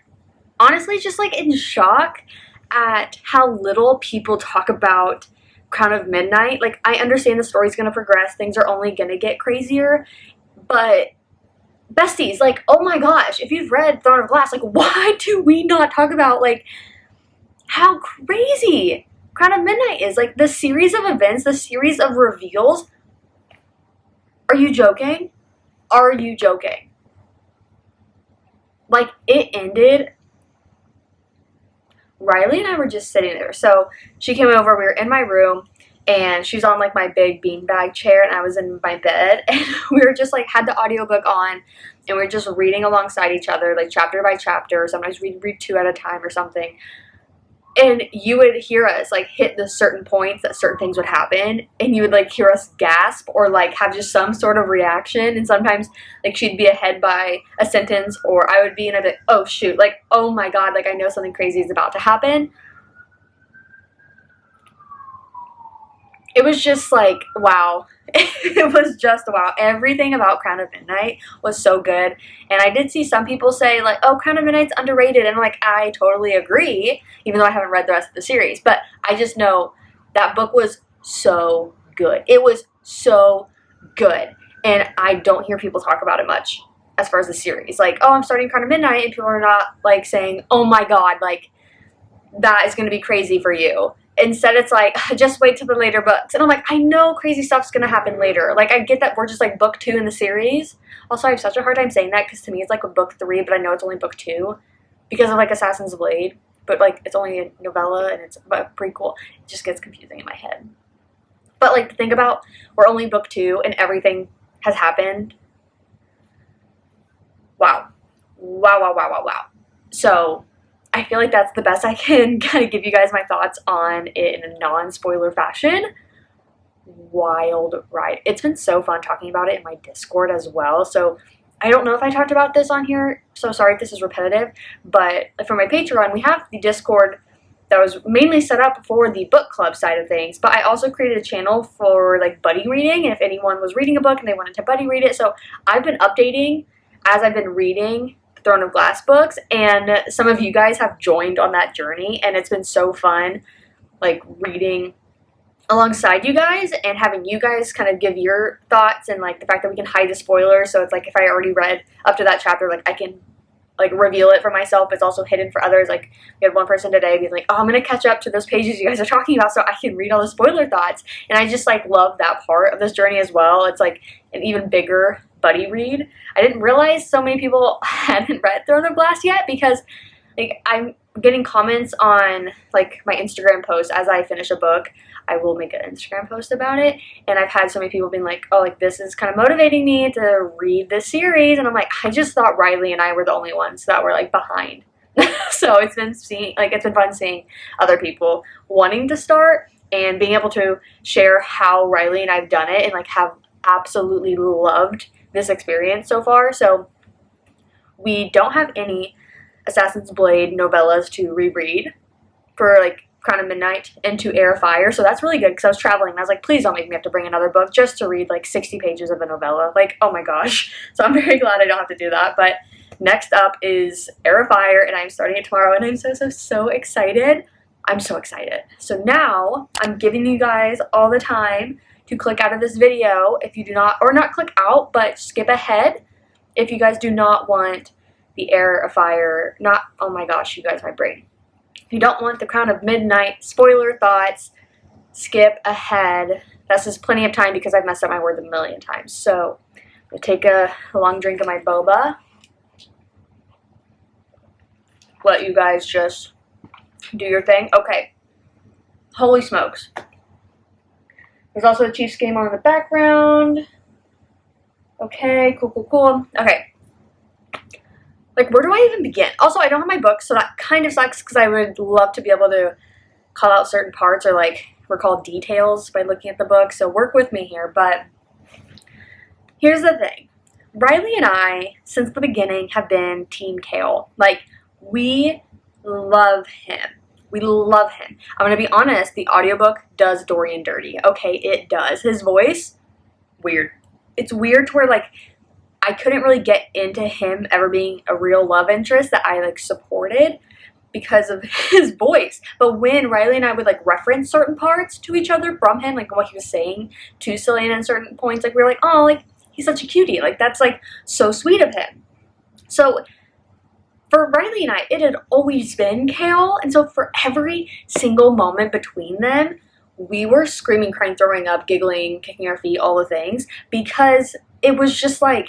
Speaker 1: honestly just like in shock at how little people talk about Crown of Midnight. Like, I understand the story's gonna progress, things are only gonna get crazier, but besties, like, oh my gosh, if you've read Throne of Glass, like, why do we not talk about, like, how crazy Crown of Midnight is? Like, the series of events, the series of reveals. Are you joking? Are you joking? Like, it ended. Riley and I were just sitting there. So she came over, we were in my room, and she's on like my big beanbag chair, and I was in my bed, and we were just like, had the audiobook on, and we were just reading alongside each other, like chapter by chapter. Sometimes we'd read 2 at a time or something. And you would hear us like hit the certain points that certain things would happen, and you would like hear us gasp or like have just some sort of reaction. And sometimes like she'd be ahead by a sentence, or I would be, and I'd be like, oh shoot, like, oh my god, like I know something crazy is about to happen. It was just like, wow. It was just wow. Everything about Crown of Midnight was so good. And I did see some people say like, oh, Crown of Midnight's underrated, and like, I totally agree, even though I haven't read the rest of the series. But I just know that book was so good. It was so good, and I don't hear people talk about it much as far as the series. Like, oh, I'm starting Crown of Midnight, and people are not like saying, oh my god, like that is going to be crazy for you. Instead, it's like, just wait till the later books. And I'm like, I know crazy stuff's going to happen later. Like, I get that we're just like book 2 in the series. Also, I have such a hard time saying that, because to me it's like a book 3, but I know it's only book 2 because of like Assassin's Blade. But like, it's only a novella, and it's a prequel. It just gets confusing in my head. But like, to think about, we're only book 2 and everything has happened. Wow. Wow, wow, wow, wow, wow. So I feel like that's the best I can kind of give you guys my thoughts on it in a non-spoiler fashion. Wild ride. It's been so fun talking about it in my Discord as well. So I don't know if I talked about this on here, so sorry if this is repetitive, but for my Patreon, we have the Discord that was mainly set up for the book club side of things, but I also created a channel for like buddy reading, and if anyone was reading a book and they wanted to buddy read it. So I've been updating as I've been reading Throne of Glass books, and some of you guys have joined on that journey, and it's been so fun like reading alongside you guys and having you guys kind of give your thoughts, and like the fact that we can hide the spoilers. So it's like, if I already read up to that chapter, like I can like reveal it for myself. It's also hidden for others. Like, we had one person today being like, oh, I'm gonna catch up to those pages you guys are talking about so I can read all the spoiler thoughts. And I just like love that part of this journey as well. It's like an even bigger buddy read. I didn't realize so many people hadn't read Throne of Glass yet, because like I'm getting comments on like my Instagram post as I finish a book. I will make an Instagram post about it, and I've had so many people being like, oh, like this is kind of motivating me to read this series. And I'm like, I just thought Riley and I were the only ones that were like behind. So it's been fun seeing other people wanting to start and being able to share how Riley and I've done it, and like have absolutely loved this experience so far. So we don't have any Assassin's Blade novellas to reread for like Crown of Midnight into Heir of Fire, so that's really good, because I was traveling and I was like, please don't make me have to bring another book just to read like 60 pages of a novella. Like, oh my gosh. So I'm very glad I don't have to do that. But next up is Heir of Fire, and I'm starting it tomorrow, and I'm so excited. I'm so excited. So now I'm giving you guys all the time to click out of this video if you do not, or not click out, but skip ahead if you guys do not want the Heir of Fire, not, oh my gosh, you guys, my brain. If you don't want the Crown of Midnight spoiler thoughts, skip ahead. That's just plenty of time, because I've messed up my words a million times. So I'm going to take a long drink of my boba. Let you guys just do your thing. Okay. Holy smokes. There's also a Chiefs game on in the background. Okay, cool. Okay. Like, where do I even begin? Also, I don't have my books, so that kind of sucks, because I would love to be able to call out certain parts or like recall details by looking at the book. So work with me here. But here's the thing. Riley and I, since the beginning, have been Team Kale. Like, we love him. We love him. I'm going to be honest, the audiobook does Dorian dirty. Okay, it does. His voice, weird. It's weird to where, like, I couldn't really get into him ever being a real love interest that I like supported because of his voice. But when Riley and I would like reference certain parts to each other from him, like what he was saying to Selena at certain points, like we were like, oh, like he's such a cutie, like that's like so sweet of him. So for Riley and I, it had always been Kale, and so for every single moment between them, we were screaming, crying, throwing up, giggling, kicking our feet, all the things, because it was just like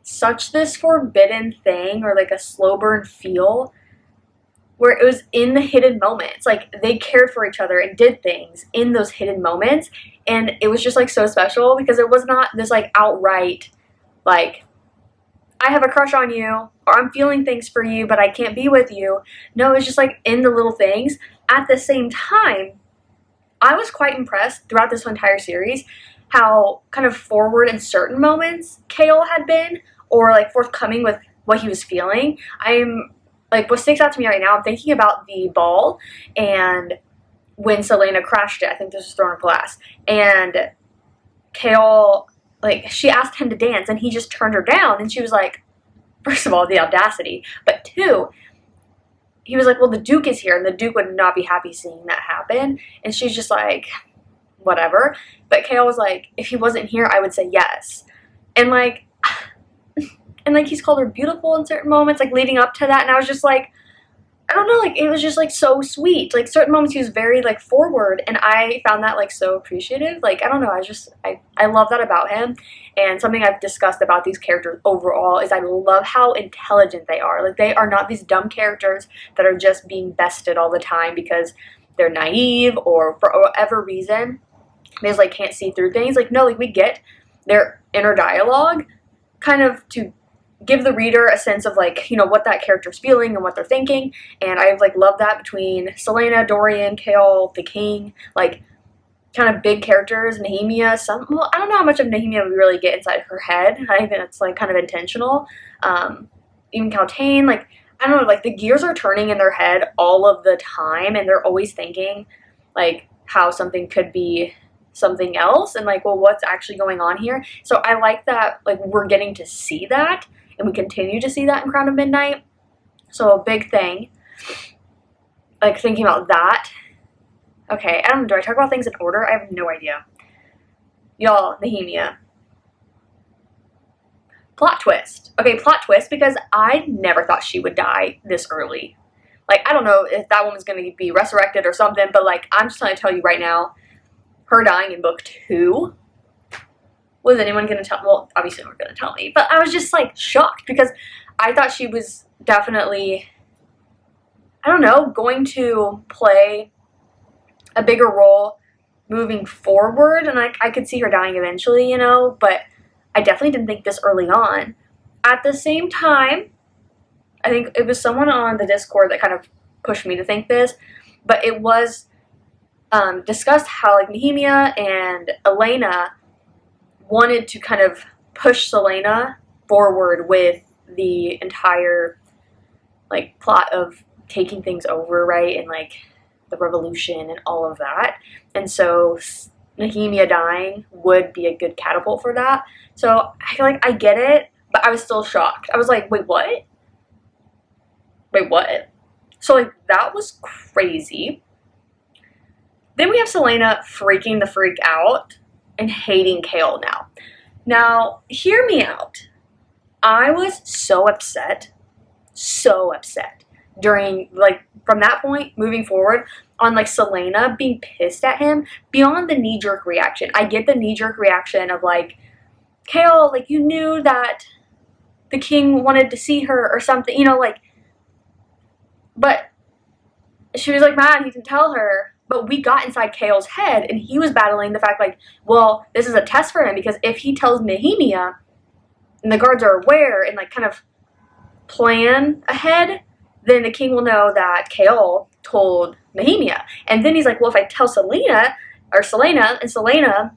Speaker 1: such this forbidden thing, or like a slow burn feel, where it was in the hidden moments. Like they cared for each other and did things in those hidden moments, and it was just like so special because it was not this like outright like, I have a crush on you, or I'm feeling things for you, but I can't be with you. No, it's just like in the little things. At the same time, I was quite impressed throughout this entire series how kind of forward in certain moments Kale had been, or like forthcoming with what he was feeling. I'm like, what sticks out to me right now, I'm thinking about the ball and when Selena crashed it. I think this was thrown in glass. And Kale, like, she asked him to dance and he just turned her down, and she was like, first of all, the audacity, but two, he was like, well, the Duke is here, and the Duke would not be happy seeing that happen. And she's just like, whatever. But Kale was like, if he wasn't here, I would say yes. And like, he's called her beautiful in certain moments, like leading up to that, and I was just like, I don't know, like it was just like so sweet. Like certain moments he was very like forward, and I found that like so appreciative. Like I don't know, I love that about him. And something I've discussed about these characters overall is I love how intelligent they are. Like they are not these dumb characters that are just being bested all the time because they're naive or for whatever reason they just like can't see through things. Like no, like we get their inner dialogue kind of to give the reader a sense of like, you know, what that character's feeling and what they're thinking. And I like love that between Selena, Dorian, Kale, the King, like kind of big characters. Nehemia, well, I don't know how much of Nehemia we really get inside her head. I think that's like kind of intentional. Even Caltaine, like I don't know, like the gears are turning in their head all of the time, and they're always thinking like how something could be something else, and like, well, what's actually going on here? So I like that, like we're getting to see that, and we continue to see that in Crown of Midnight. So a big thing, like thinking about that. Okay, I don't know, do I talk about things in order? I have no idea. Y'all, Nehemia. Plot twist. Okay, plot twist, because I never thought she would die this early. Like, I don't know if that woman's going to be resurrected or something, but like, I'm just trying to tell you right now, her dying in book 2, was anyone going to tell? Well, obviously they weren't going to tell me, but I was just like shocked because I thought she was definitely, I don't know, going to play a bigger role moving forward, and I could see her dying eventually, you know, but I definitely didn't think this early on. At the same time, I think it was someone on the Discord that kind of pushed me to think this, but it was discussed how like Nehemia and Elena wanted to kind of push Selena forward with the entire like plot of taking things over, right, and like the revolution and all of that. And so Nehemia dying would be a good catapult for that. So I feel like I get it, but I was still shocked. I was like, wait, what? Wait, what? So like that was crazy. Then we have Selena freaking the freak out and hating Kale now. Now, hear me out. I was so upset during, like, from that point moving forward on, like, Selena being pissed at him beyond the knee-jerk reaction. I get the knee-jerk reaction of, like, Kale, like, you knew that the king wanted to see her or something, you know, like, but she was, like, mad he didn't tell her. But we got inside Kale's head, and he was battling the fact, like, well, this is a test for him, because if he tells Nehemia, and the guards are aware and, like, kind of plan ahead, then the king will know that Kale told Nehemia. And then he's like, well, if I tell Selena, and Selena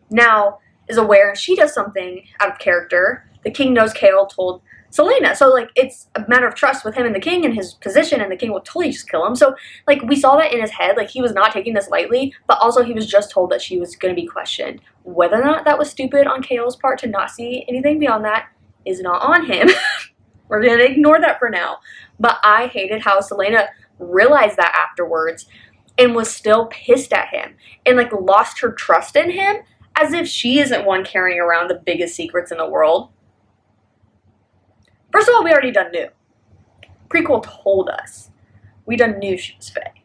Speaker 1: now is aware and she does something out of character, the king knows Kale told Selena. So, like, it's a matter of trust with him and the king and his position, and the king will totally just kill him. So, like, we saw that in his head. Like, he was not taking this lightly, but also he was just told that she was going to be questioned. Whether or not that was stupid on Kael's part to not see anything beyond that is not on him. We're going to ignore that for now. But I hated how Selena realized that afterwards and was still pissed at him and, like, lost her trust in him as if she isn't one carrying around the biggest secrets in the world. First of all, we already done knew. Prequel told us. We done knew she was Fae.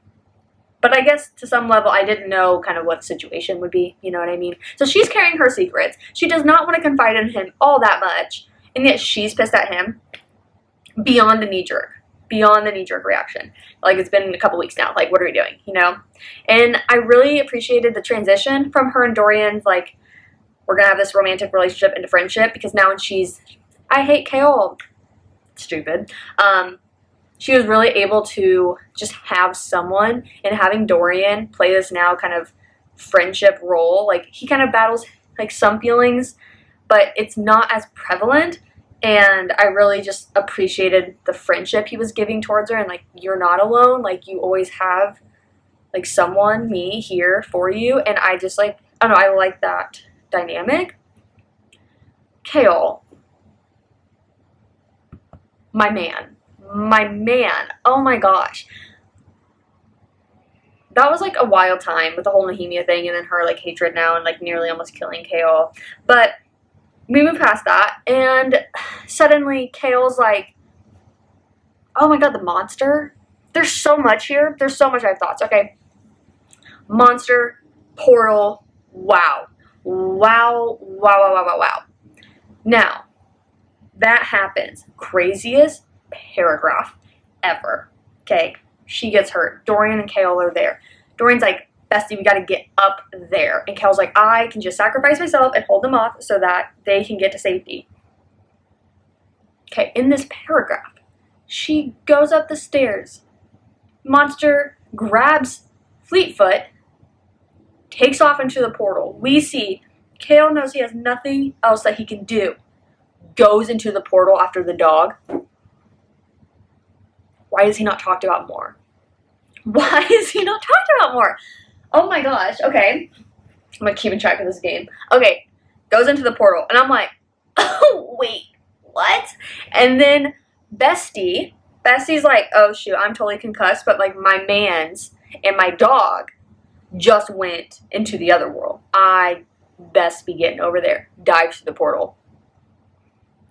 Speaker 1: But I guess to some level, I didn't know kind of what the situation would be. You know what I mean? So she's carrying her secrets. She does not want to confide in him all that much. And yet she's pissed at him beyond the knee-jerk. Beyond the knee-jerk reaction. Like, it's been a couple weeks now. Like, what are we doing? You know? And I really appreciated the transition from her and Dorian's, like, we're going to have this romantic relationship into friendship. Because now when she's, I hate Kael. Stupid. She was really able to just have someone, and having Dorian play this now kind of friendship role. Like, he kind of battles like some feelings, but it's not as prevalent, and I really just appreciated the friendship he was giving towards her, and like, you're not alone, like, you always have like someone, me, here for you. And I just, like, I don't know, I like that dynamic. Kael, my man, oh my gosh, that was like a wild time with the whole Nehemia thing, and then her like hatred now, and like nearly almost killing Kael. But we move past that, and suddenly Kael's like, oh my god, the monster. There's so much here. There's so much I have thoughts. Okay, monster, portal, wow. Now, that happens. Craziest paragraph ever. Okay, she gets hurt. Dorian and Kael are there. Dorian's like, bestie, we gotta get up there. And Kael's like, I can just sacrifice myself and hold them off so that they can get to safety. Okay, in this paragraph, she goes up the stairs. Monster grabs Fleetfoot, takes off into the portal. We see Kael knows he has nothing else that he can do. Goes into the portal after the dog. Why is he not talked about more? Why is he not talked about more? Oh my gosh, okay. I'm like keeping track of this game. Okay, goes into the portal, and I'm like, oh, wait, what? And then Bestie's like, oh shoot, I'm totally concussed, but like my mans and my dog just went into the other world. I best be getting over there. Dives through the portal.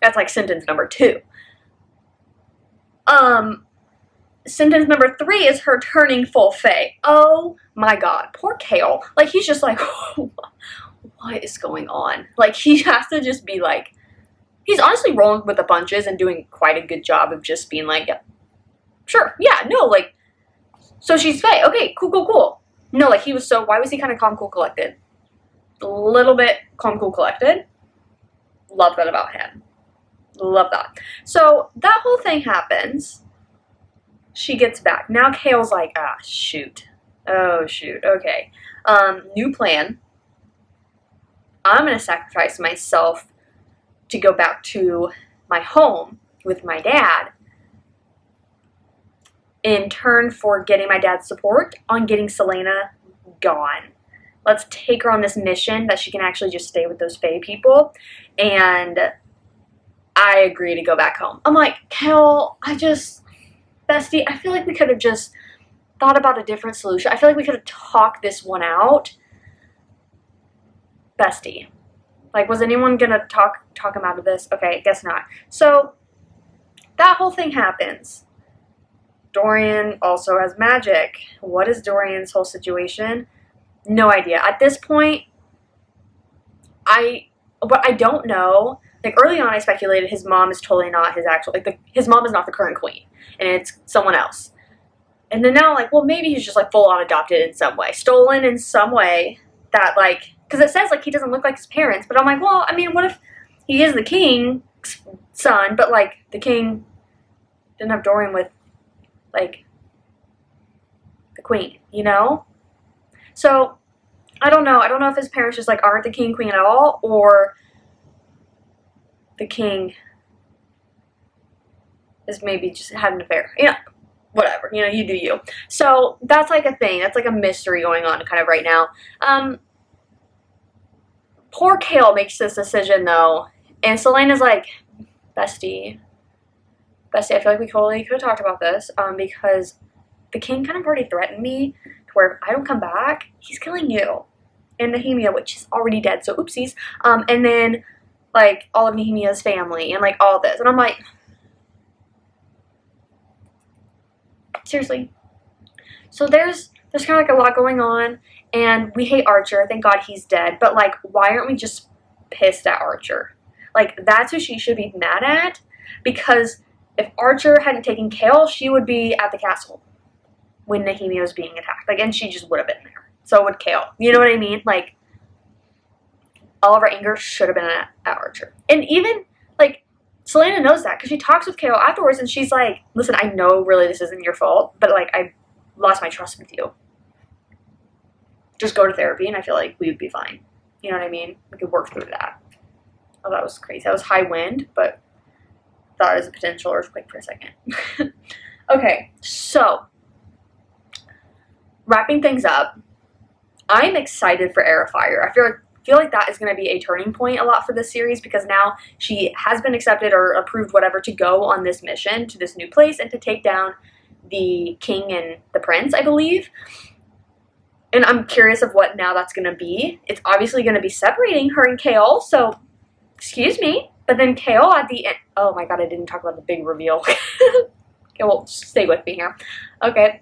Speaker 1: That's like sentence number 2. Sentence number 3 is her turning full Fae. Oh my god, poor Kael. Like, he's just like, what is going on? Like, he has to just be like, he's honestly rolling with the punches and doing quite a good job of just being like, yeah, sure, yeah, no, like, so she's Fae. Okay, cool. No, like, he was so, why was he kind of calm, cool, collected? A little bit calm, cool, collected. Love that about him. Love that. So that whole thing happens. She gets back. Now Kael's like, ah, shoot. Oh, shoot. Okay. New plan. I'm going to sacrifice myself to go back to my home with my dad in turn for getting my dad's support on getting Selena gone. Let's take her on this mission that she can actually just stay with those Fae people. And I agree to go back home. I'm like, Kael, bestie, I feel like we could have just thought about a different solution. I feel like we could have talked this one out. Bestie. Like, was anyone gonna talk him out of this? Okay, guess not. So, that whole thing happens. Dorian also has magic. What is Dorian's whole situation? No idea. At this point, I don't know. Like, early on, I speculated his mom is totally not his actual, like, his mom is not the current queen, and it's someone else. And then now, like, well, maybe he's just, like, full-on adopted in some way. Stolen in some way that, like, because it says, like, he doesn't look like his parents, but I'm like, well, I mean, what if he is the king's son, but, like, the king didn't have Dorian with, like, the queen, you know? So, I don't know. I don't know if his parents just, like, aren't the king, queen at all, or the king is maybe just had an affair. Whatever, you do you. So that's like a thing. That's like a mystery going on kind of right now. Poor Kale makes this decision though, and Celaena's like, bestie, I feel like we totally could have talked about this, because the king kind of already threatened me to where if I don't come back, he's killing you and Nehemia, which is already dead, so oopsies. And then like all of Nehemia's family and like all this, and I'm like, seriously. So there's kind of like a lot going on, and we hate Archer. Thank God he's dead. But like, why aren't we just pissed at Archer? Like, that's who she should be mad at, because if Archer hadn't taken Kale, she would be at the castle when Nehemia was being attacked. Like, and she just would have been there. So would Kale. You know what I mean? Like, all of our anger should have been at Archer. And even like, Celaena knows that because she talks with Kale afterwards, and she's like, listen, I know really this isn't your fault, but like, I lost my trust with you. Just go to therapy and I feel like we would be fine. You know what I mean? We could work through that. Oh, that was crazy. That was high wind, but thought it was a potential earthquake for a second. Okay, so wrapping things up, I'm excited for Heir of Fire. I feel like that is going to be a turning point a lot for this series, because now she has been accepted or approved, whatever, to go on this mission to this new place and to take down the king and the prince, I believe. And I'm curious of what now that's going to be. It's obviously going to be separating her and Kale, so excuse me. But then Kale at the end, oh my god, I didn't talk about the big reveal. Okay, well, stay with me here. Okay.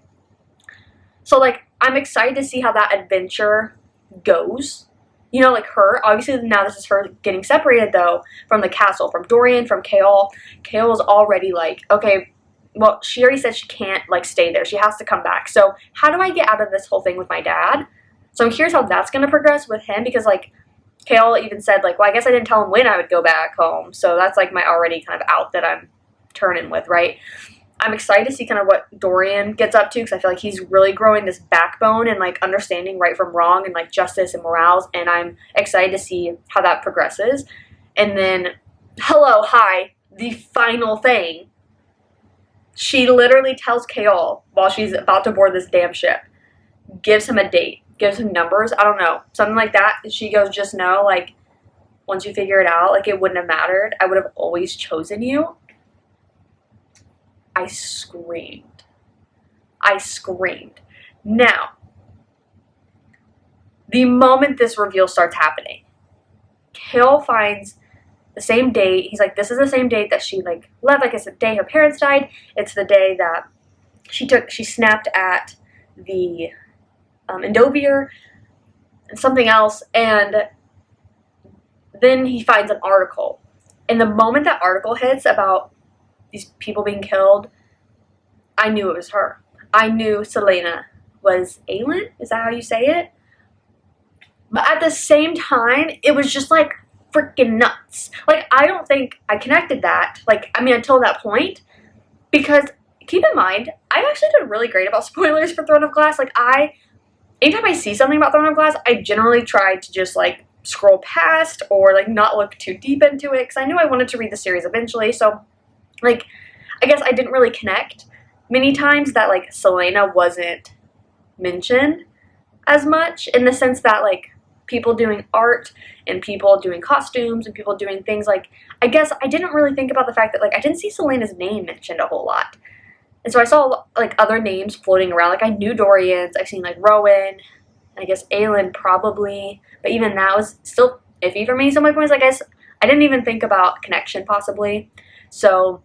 Speaker 1: So like, I'm excited to see how that adventure goes. Like her, obviously now this is her getting separated though from the castle, from Dorian, from Kale. Kale is already like, okay, well, she already said she can't like stay there. She has to come back. So how do I get out of this whole thing with my dad? So here's how that's going to progress with him, because like Kale even said like, well, I guess I didn't tell him when I would go back home. So that's like my already kind of out that I'm turning with, right? I'm excited to see kind of what Dorian gets up to, because I feel like he's really growing this backbone and like understanding right from wrong and like justice and morals, and I'm excited to see how that progresses. And then, the final thing. She literally tells Kale while she's about to board this damn ship, gives him a date, gives him numbers, I don't know, something like that. She goes, just know, like, once you figure it out, like, it wouldn't have mattered. I would have always chosen you. I screamed. Now, the moment this reveal starts happening, Kale finds the same date. He's like, this is the same date that she like left. Like, it's the day her parents died. It's the day that she snapped at the Endovier and something else. And then he finds an article. And the moment that article hits about these people being killed, I knew it was her. I knew Celaena was Aelin. Is that how you say it? But at the same time, it was just like freaking nuts. Like, I don't think I connected that. Like, I mean, until that point. Because, keep in mind, I actually did really great about spoilers for Throne of Glass. Like, anytime I see something about Throne of Glass, I generally try to just, like, scroll past or, like, not look too deep into it. Because I knew I wanted to read the series eventually. So, like, I guess I didn't really connect many times that, like, Celaena wasn't mentioned as much. In the sense that, like, people doing art and people doing costumes and people doing things, like, I guess I didn't really think about the fact that, like, I didn't see Celaena's name mentioned a whole lot. And so I saw, like, other names floating around. Like, I knew Dorian's, I've seen, like, Rowan, I guess Aelin probably, but even that was still iffy for me. So my point is, I guess I didn't even think about connection possibly. So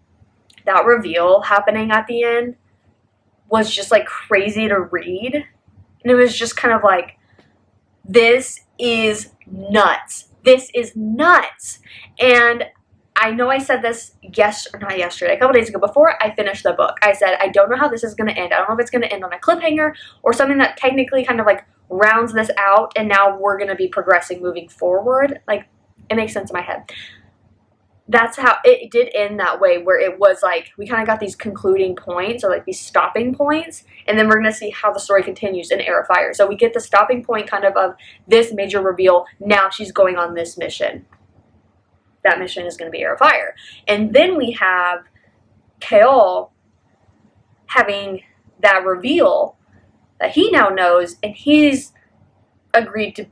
Speaker 1: that reveal happening at the end was just, like, crazy to read. And it was just kind of like, this is nuts. This is nuts. And I know I said this not yesterday, a couple days ago, before I finished the book. I said, I don't know how this is going to end. I don't know if it's going to end on a cliffhanger or something that technically kind of like rounds this out, and now we're going to be progressing moving forward. Like, it makes sense in my head. That's how it did end that way, where it was like, we kind of got these concluding points, or like these stopping points, and then we're going to see how the story continues in Heir of Fire. So we get the stopping point kind of this major reveal. Now she's going on this mission. That mission is going to be Heir of Fire. And then we have Kaol having that reveal that he now knows, and he's agreed to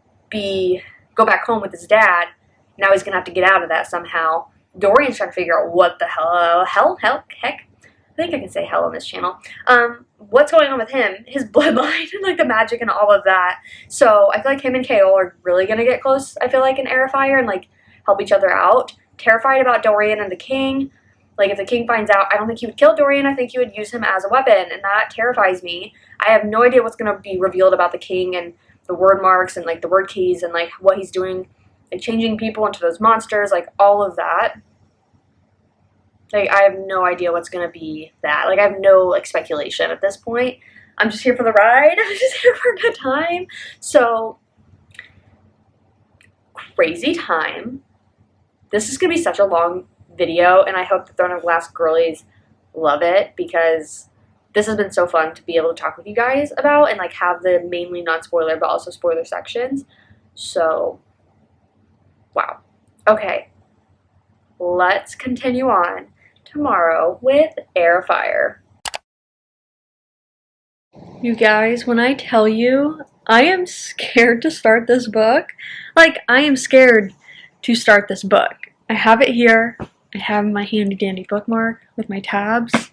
Speaker 1: go back home with his dad. Now he's gonna have to get out of that somehow. Dorian's trying to figure out what the heck. I think I can say hell on this channel. What's going on with him, his bloodline, and like the magic and all of that. So I feel like him and Kaol are really gonna get close, I feel like, in Heir of Fire, and like help each other out. Terrified about Dorian and the king. Like, if the king finds out, I don't think he would kill Dorian. I think he would use him as a weapon, and that terrifies me. I have no idea what's going to be revealed about the king and the word marks and, like, the word keys and, like, what he's doing, like, changing people into those monsters, like, all of that. Like, I have no idea what's going to be that. Like, I have no, like, speculation at this point. I'm just here for the ride. I'm just here for a good time. So, crazy time. This is going to be such a long video, and I hope the Throne of Glass girlies love it, because this has been so fun to be able to talk with you guys about and like have the mainly non-spoiler but also spoiler sections. So wow. Okay, let's continue on tomorrow with Heir of Fire. You guys, when I tell you I am scared to start this book, like, I am scared to start this book. I have it here. I have my handy dandy bookmark with my tabs.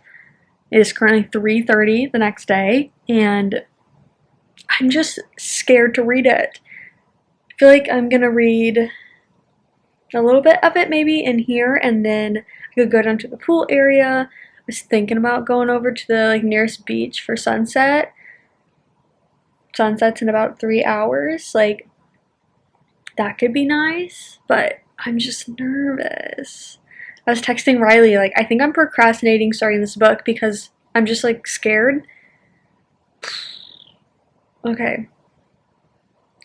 Speaker 1: It is currently 3:30 the next day, and I'm just scared to read it. I feel like I'm gonna read a little bit of it maybe in here, and then I could go down to the pool area. I was thinking about going over to the like nearest beach for sunset. Sunset's in about 3 hours. Like, that could be nice, but I'm just nervous. I was texting Riley, like, I think I'm procrastinating starting this book because I'm just, like, scared. Okay.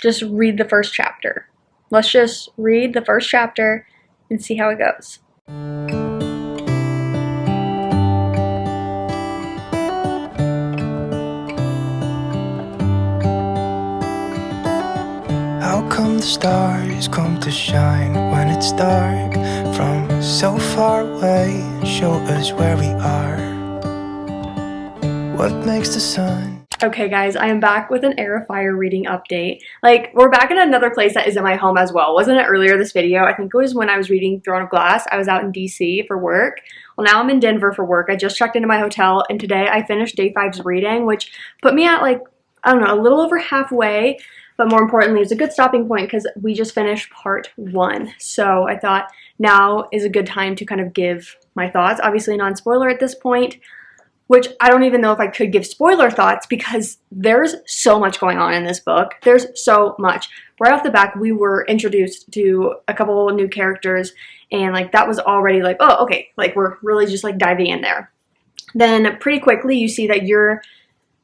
Speaker 1: Just read the first chapter. Let's just read the first chapter and see how it goes.
Speaker 2: How come the stars come to shine when it's dark from so far away and show us where we are? What makes the sun?
Speaker 1: Okay guys, I am back with an Heir of Fire reading update. Like, we're back in another place that is in my home as well. Wasn't it earlier this video? I think it was when I was reading Throne of Glass. I was out in DC for work. Well, now I'm in Denver for work. I just checked into my hotel, and today I finished day 5's reading, which put me at, like, I don't know, a little over halfway. But more importantly, it's a good stopping point because we just finished part 1. So I thought now is a good time to kind of give my thoughts. Obviously non-spoiler at this point, which I don't even know if I could give spoiler thoughts because there's so much going on in this book. There's so much. Right off the bat, we were introduced to a couple new characters, and like that was already like, oh, okay, like we're really just like diving in there. Then pretty quickly you see that you're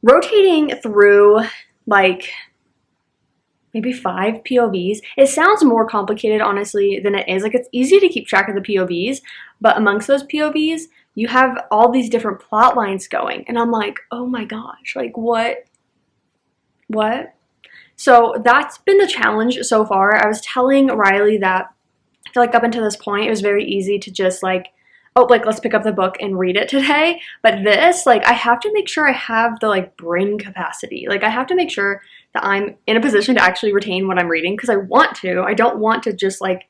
Speaker 1: rotating through like maybe 5 POVs. It sounds more complicated, honestly, than it is. Like, it's easy to keep track of the POVs, but amongst those POVs, you have all these different plot lines going. And I'm like, oh my gosh, like, what? So that's been the challenge so far. I was telling Riley that I feel like up until this point, it was very easy to just like, oh, like, let's pick up the book and read it today. But this, like, I have to make sure I have the, like, brain capacity. Like, I have to make sure that I'm in a position to actually retain what I'm reading because I want to. I don't want to just, like,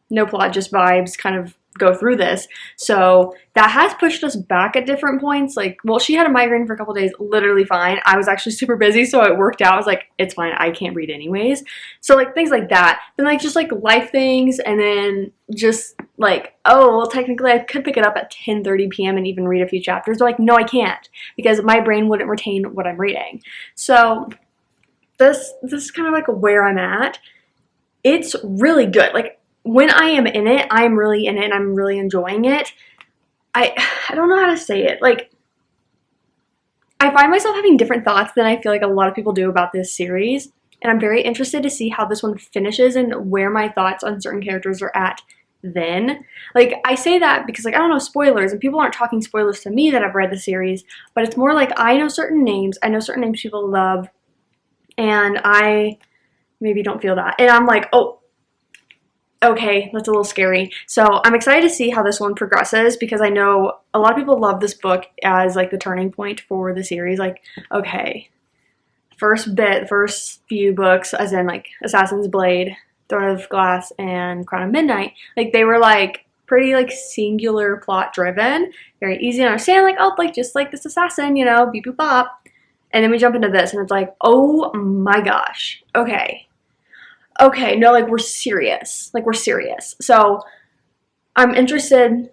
Speaker 1: no plot, just vibes kind of go through this. So that has pushed us back at different points. Like, well, she had a migraine for a couple days, literally fine. I was actually super busy, so it worked out. I was like, it's fine, I can't read anyways. So like things like that. Then like just like life things, and then just like, oh, well, technically I could pick it up at 10:30 p.m. and even read a few chapters. But like, no, I can't because my brain wouldn't retain what I'm reading. So this is kind of like where I'm at. It's really good. Like, when I am in it, I'm really in it and I'm really enjoying it. I don't know how to say it. Like, I find myself having different thoughts than I feel like a lot of people do about this series. And I'm very interested to see how this one finishes and where my thoughts on certain characters are at then. Like, I say that because, like, I don't know spoilers, and people aren't talking spoilers to me that I've read the series, but it's more like I know certain names. I know certain names people love, and I maybe don't feel that. And I'm like, oh, okay, that's a little scary. So I'm excited to see how this one progresses because I know a lot of people love this book as like the turning point for the series. Like, okay, first few books, as in like Assassin's Blade, Throne of Glass, and Crown of Midnight, like they were like pretty like singular plot driven, very easy to understand, like, oh, like just like this assassin, you know, beep boop bop. And then we jump into this and it's like, oh my gosh, okay, no, like we're serious. So I'm interested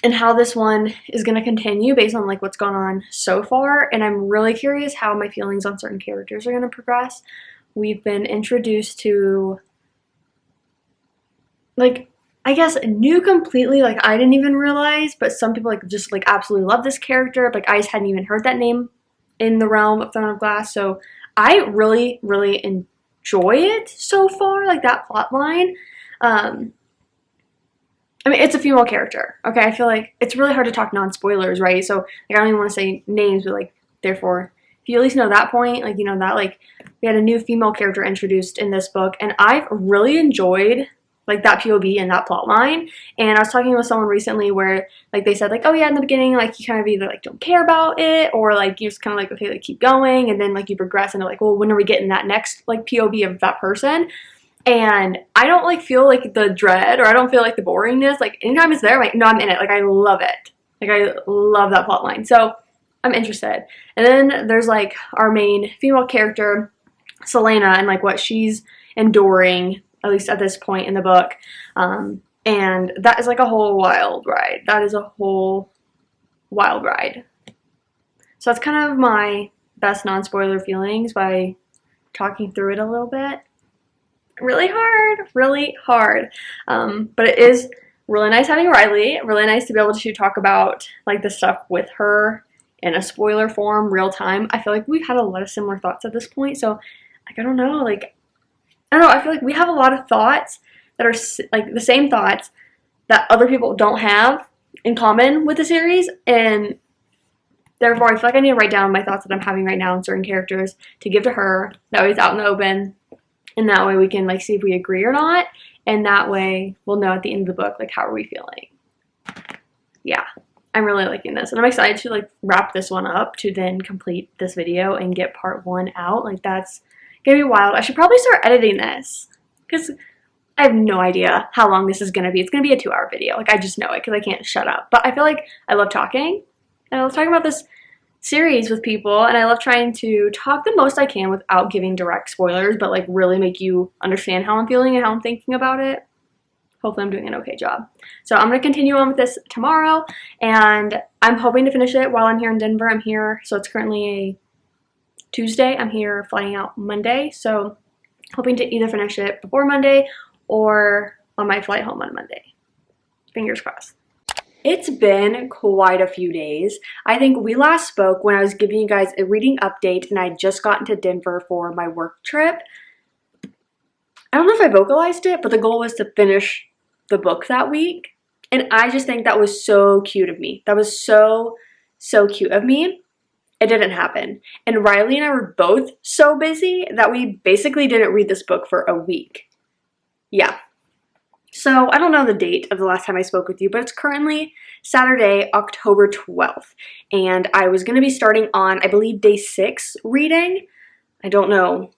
Speaker 1: in how this one is going to continue based on like what's gone on so far, and I'm really curious how my feelings on certain characters are going to progress. We've been introduced to, like, I guess new completely, like I didn't even realize, but some people like just like absolutely love this character. Like I just hadn't even heard that name in the realm of Throne of Glass, so I really enjoy it so far, like that plot line. I mean, it's a female character, okay? I feel like it's really hard to talk non-spoilers, right? So, like, I don't even want to say names, but, like, therefore, if you at least know that point, like, you know, that, like, we had a new female character introduced in this book, and I've really enjoyed, like, that POV and that plot line. And I was talking with someone recently where, like, they said, like, oh, yeah, in the beginning, like, you kind of either, like, don't care about it, or, like, you just kind of, like, okay, like, keep going, and then, like, you progress into, like, well, when are we getting that next, like, POV of that person? And I don't like feel like the dread, or I don't feel like the boringness. Like anytime it's there, I'm like, no, I'm in it. Like I love it. Like I love that plot line. So I'm interested. And then there's like our main female character, Selena, and like what she's enduring, at least at this point in the book. And that is like a whole wild ride. That is a whole wild ride. So that's kind of my best non-spoiler feelings by talking through it a little bit. Really hard. But it is really nice having Riley. Really nice to be able to talk about like the stuff with her in a spoiler form, real time. I feel like we've had a lot of similar thoughts at this point. So like I don't know. I feel like we have a lot of thoughts that are like the same thoughts that other people don't have in common with the series, and therefore I feel like I need to write down my thoughts that I'm having right now on certain characters to give to her. That way it's out in the open. And that way we can like see if we agree or not. And that way we'll know at the end of the book, like, how are we feeling? Yeah, I'm really liking this. And I'm excited to like wrap this one up to then complete this video and get part 1 out. Like that's gonna be wild. I should probably start editing this because I have no idea how long this is gonna be. It's gonna be a 2-hour video. Like I just know it because I can't shut up. But I feel like I love talking. And I love talking about this series with people, and I love trying to talk the most I can without giving direct spoilers, but like really make you understand how I'm feeling and how I'm thinking about it. Hopefully I'm doing an okay job. So I'm going to continue on with this tomorrow, and I'm hoping to finish it while I'm here in Denver. I'm here, so it's currently a Tuesday. I'm here flying out Monday, so hoping to either finish it before Monday or on my flight home on Monday. Fingers crossed. It's been quite a few days. I think we last spoke when I was giving you guys a reading update and I just got into Denver for my work trip. I don't know if I vocalized it, but the goal was to finish the book that week. And I just think that was so cute of me. That was so cute of me. It didn't happen. And Riley and I were both so busy that we basically didn't read this book for a week. Yeah. So I don't know the date of the last time I spoke with you, but it's currently Saturday, October 12th. And I was going to be starting on, I believe, day 6 reading. I don't know.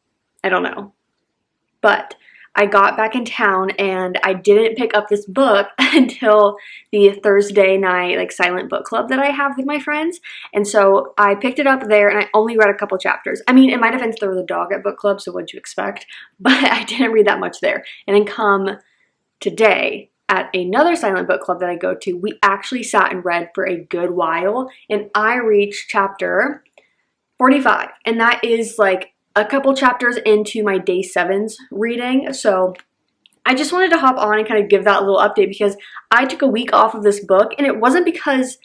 Speaker 1: But I got back in town and I didn't pick up this book until the Thursday night like silent book club that I have with my friends. And so I picked it up there and I only read a couple chapters. I mean, in my defense, there was a dog at book club, so what'd you expect? But I didn't read that much there. And then come today at another silent book club that I go to, we actually sat and read for a good while, and I reached chapter 45, and that is like a couple chapters into my day 7's reading. So I just wanted to hop on and kind of give that little update because I took a week off of this book, and it wasn't because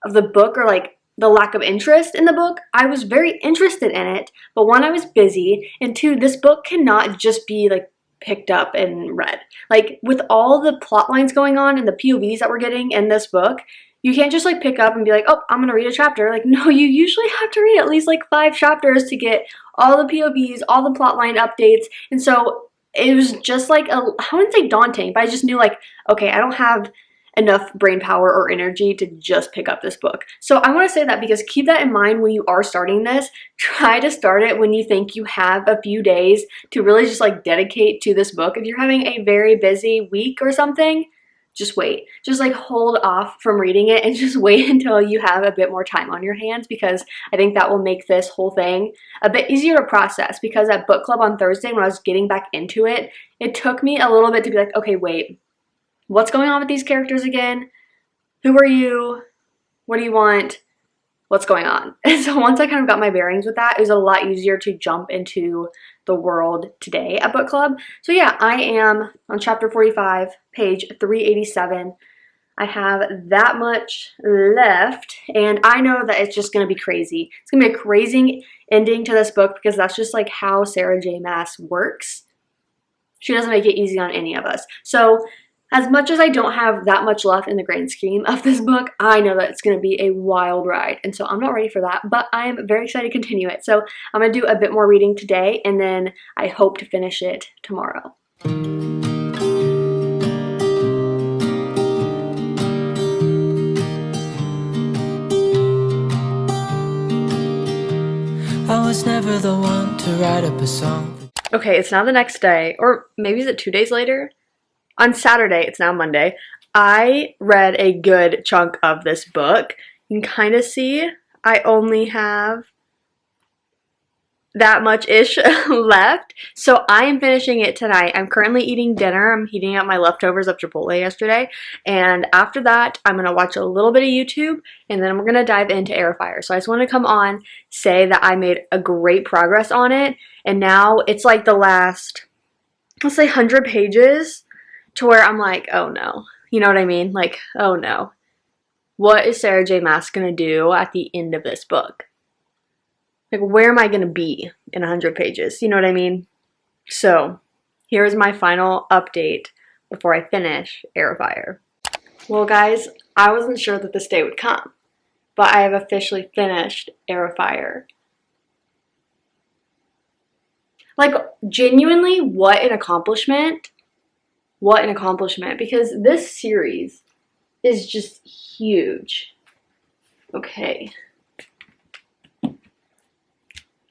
Speaker 1: of the book or like the lack of interest in the book. I was very interested in it, but 1, I was busy, and 2, this book cannot just be like picked up and read. Like with all the plot lines going on and the POVs that we're getting in this book, you can't just like pick up and be like, oh, I'm gonna read a chapter. Like no, you usually have to read at least like 5 chapters to get all the POVs, all the plot line updates. And so it was just like, I wouldn't say daunting, but I just knew like, okay, I don't have enough brain power or energy to just pick up this book. So I want to say that because keep that in mind when you are starting this. Try to start it when you think you have a few days to really just like dedicate to this book. If you're having a very busy week or something, just wait. Just like hold off from reading it and just wait until you have a bit more time on your hands, because I think that will make this whole thing a bit easier to process. Because at book club on Thursday, when I was getting back into it, it took me a little bit to be like, okay, wait, what's going on with these characters again? Who are you? What do you want? What's going on? And so once I kind of got my bearings with that, it was a lot easier to jump into the world today at book club. So yeah, I am on chapter 45, page 387. I have that much left, and I know that it's just going to be crazy. It's going to be a crazy ending to this book, because that's just like how Sarah J. Maas works. She doesn't make it easy on any of us. So as much as I don't have that much left in the grand scheme of this book, I know that it's going to be a wild ride. And so I'm not ready for that, but I'm very excited to continue it. So I'm going to do a bit more reading today, and then I hope to finish it tomorrow.
Speaker 2: I was never the one to write up a song.
Speaker 1: Okay, it's now the next day, or maybe is it 2 days later? On Saturday, it's now Monday, I read a good chunk of this book. You can kind of see I only have that much-ish left. So I am finishing it tonight. I'm currently eating dinner. I'm heating up my leftovers of Chipotle yesterday. And after that, I'm going to watch a little bit of YouTube, and then we're going to dive into Heir of Fire. So I just want to come on, say that I made a great progress on it. And now it's like the last, let's say 100 pages. To where I'm like, oh no. You know what I mean? Like, oh no. What is Sarah J. Maas going to do at the end of this book? Like, where am I going to be in 100 pages? You know what I mean? So, here's my final update before I finish Heir of Fire. Well, guys, I wasn't sure that this day would come, but I have officially finished Heir of Fire. Like, genuinely, what an accomplishment. What an accomplishment, because this series is just huge. Okay.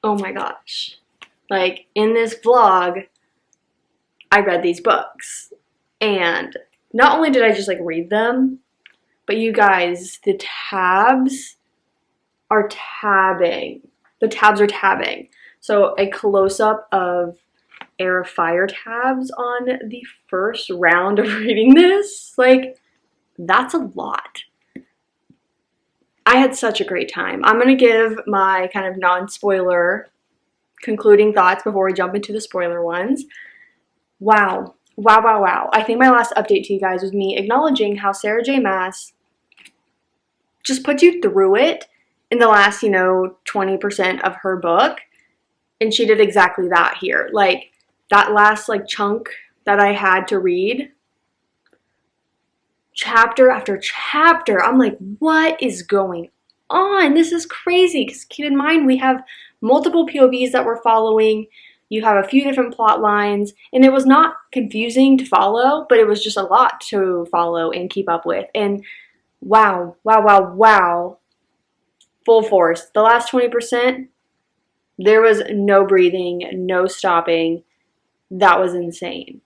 Speaker 1: Oh my gosh. Like, in this vlog, I read these books. And not only did I just like read them, but you guys, the tabs are tabbing. The tabs are tabbing. So a close-up of Heir of Fire tabs on the first round of reading this. Like, that's a lot. I had such a great time. I'm going to give my kind of non-spoiler concluding thoughts before we jump into the spoiler ones. Wow. Wow, wow, wow. I think my last update to you guys was me acknowledging how Sarah J. Maas just puts you through it in the last, 20% of her book. And she did exactly that here. Like, that last like chunk that I had to read, chapter after chapter, I'm like, what is going on? This is crazy. Because keep in mind, we have multiple POVs that we're following. You have a few different plot lines, and it was not confusing to follow, but it was just a lot to follow and keep up with. And wow, wow, wow, wow, full force. The last 20%, there was no breathing, no stopping. That was insane.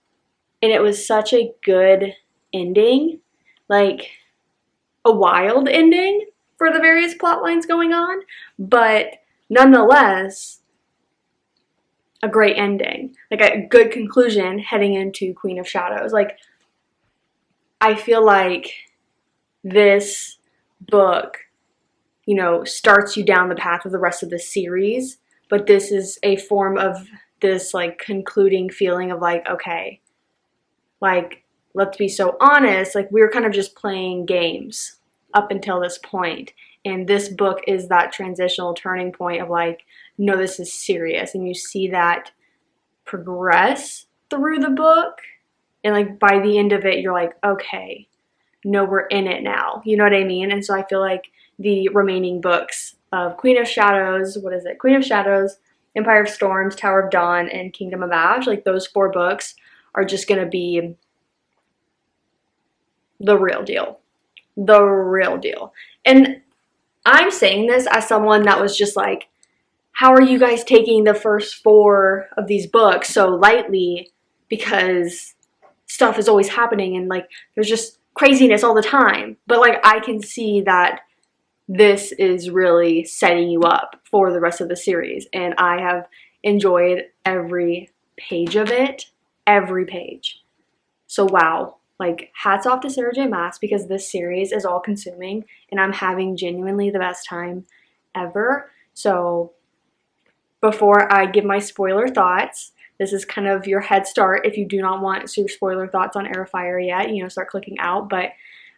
Speaker 1: And it was such a good ending, like a wild ending for the various plot lines going on, but nonetheless, a great ending, like a good conclusion heading into Queen of Shadows. Like, I feel like this book, starts you down the path of the rest of the series, but this is a form of this like concluding feeling of like, okay, like, let's be so honest, like we were kind of just playing games up until this point. And this book is that transitional turning point of like, no, this is serious. And you see that progress through the book. And like by the end of it, you're like, okay, no, we're in it now. You know what I mean? And so I feel like the remaining books of Queen of Shadows, Queen of Shadows, Empire of Storms, Tower of Dawn, and Kingdom of Ash, like those 4 books are just gonna be the real deal. The real deal. And I'm saying this as someone that was just like, how are you guys taking the first 4 of these books so lightly? Because stuff is always happening and like there's just craziness all the time. But like I can see that this is really setting you up for the rest of the series, and I have enjoyed every page of it. Every page. So wow, like hats off to Sarah J Maas, because this series is all consuming and I'm having genuinely the best time ever. So before I give my spoiler thoughts, this is kind of your head start if you do not want super spoiler thoughts on Heir of Fire yet, start clicking out. But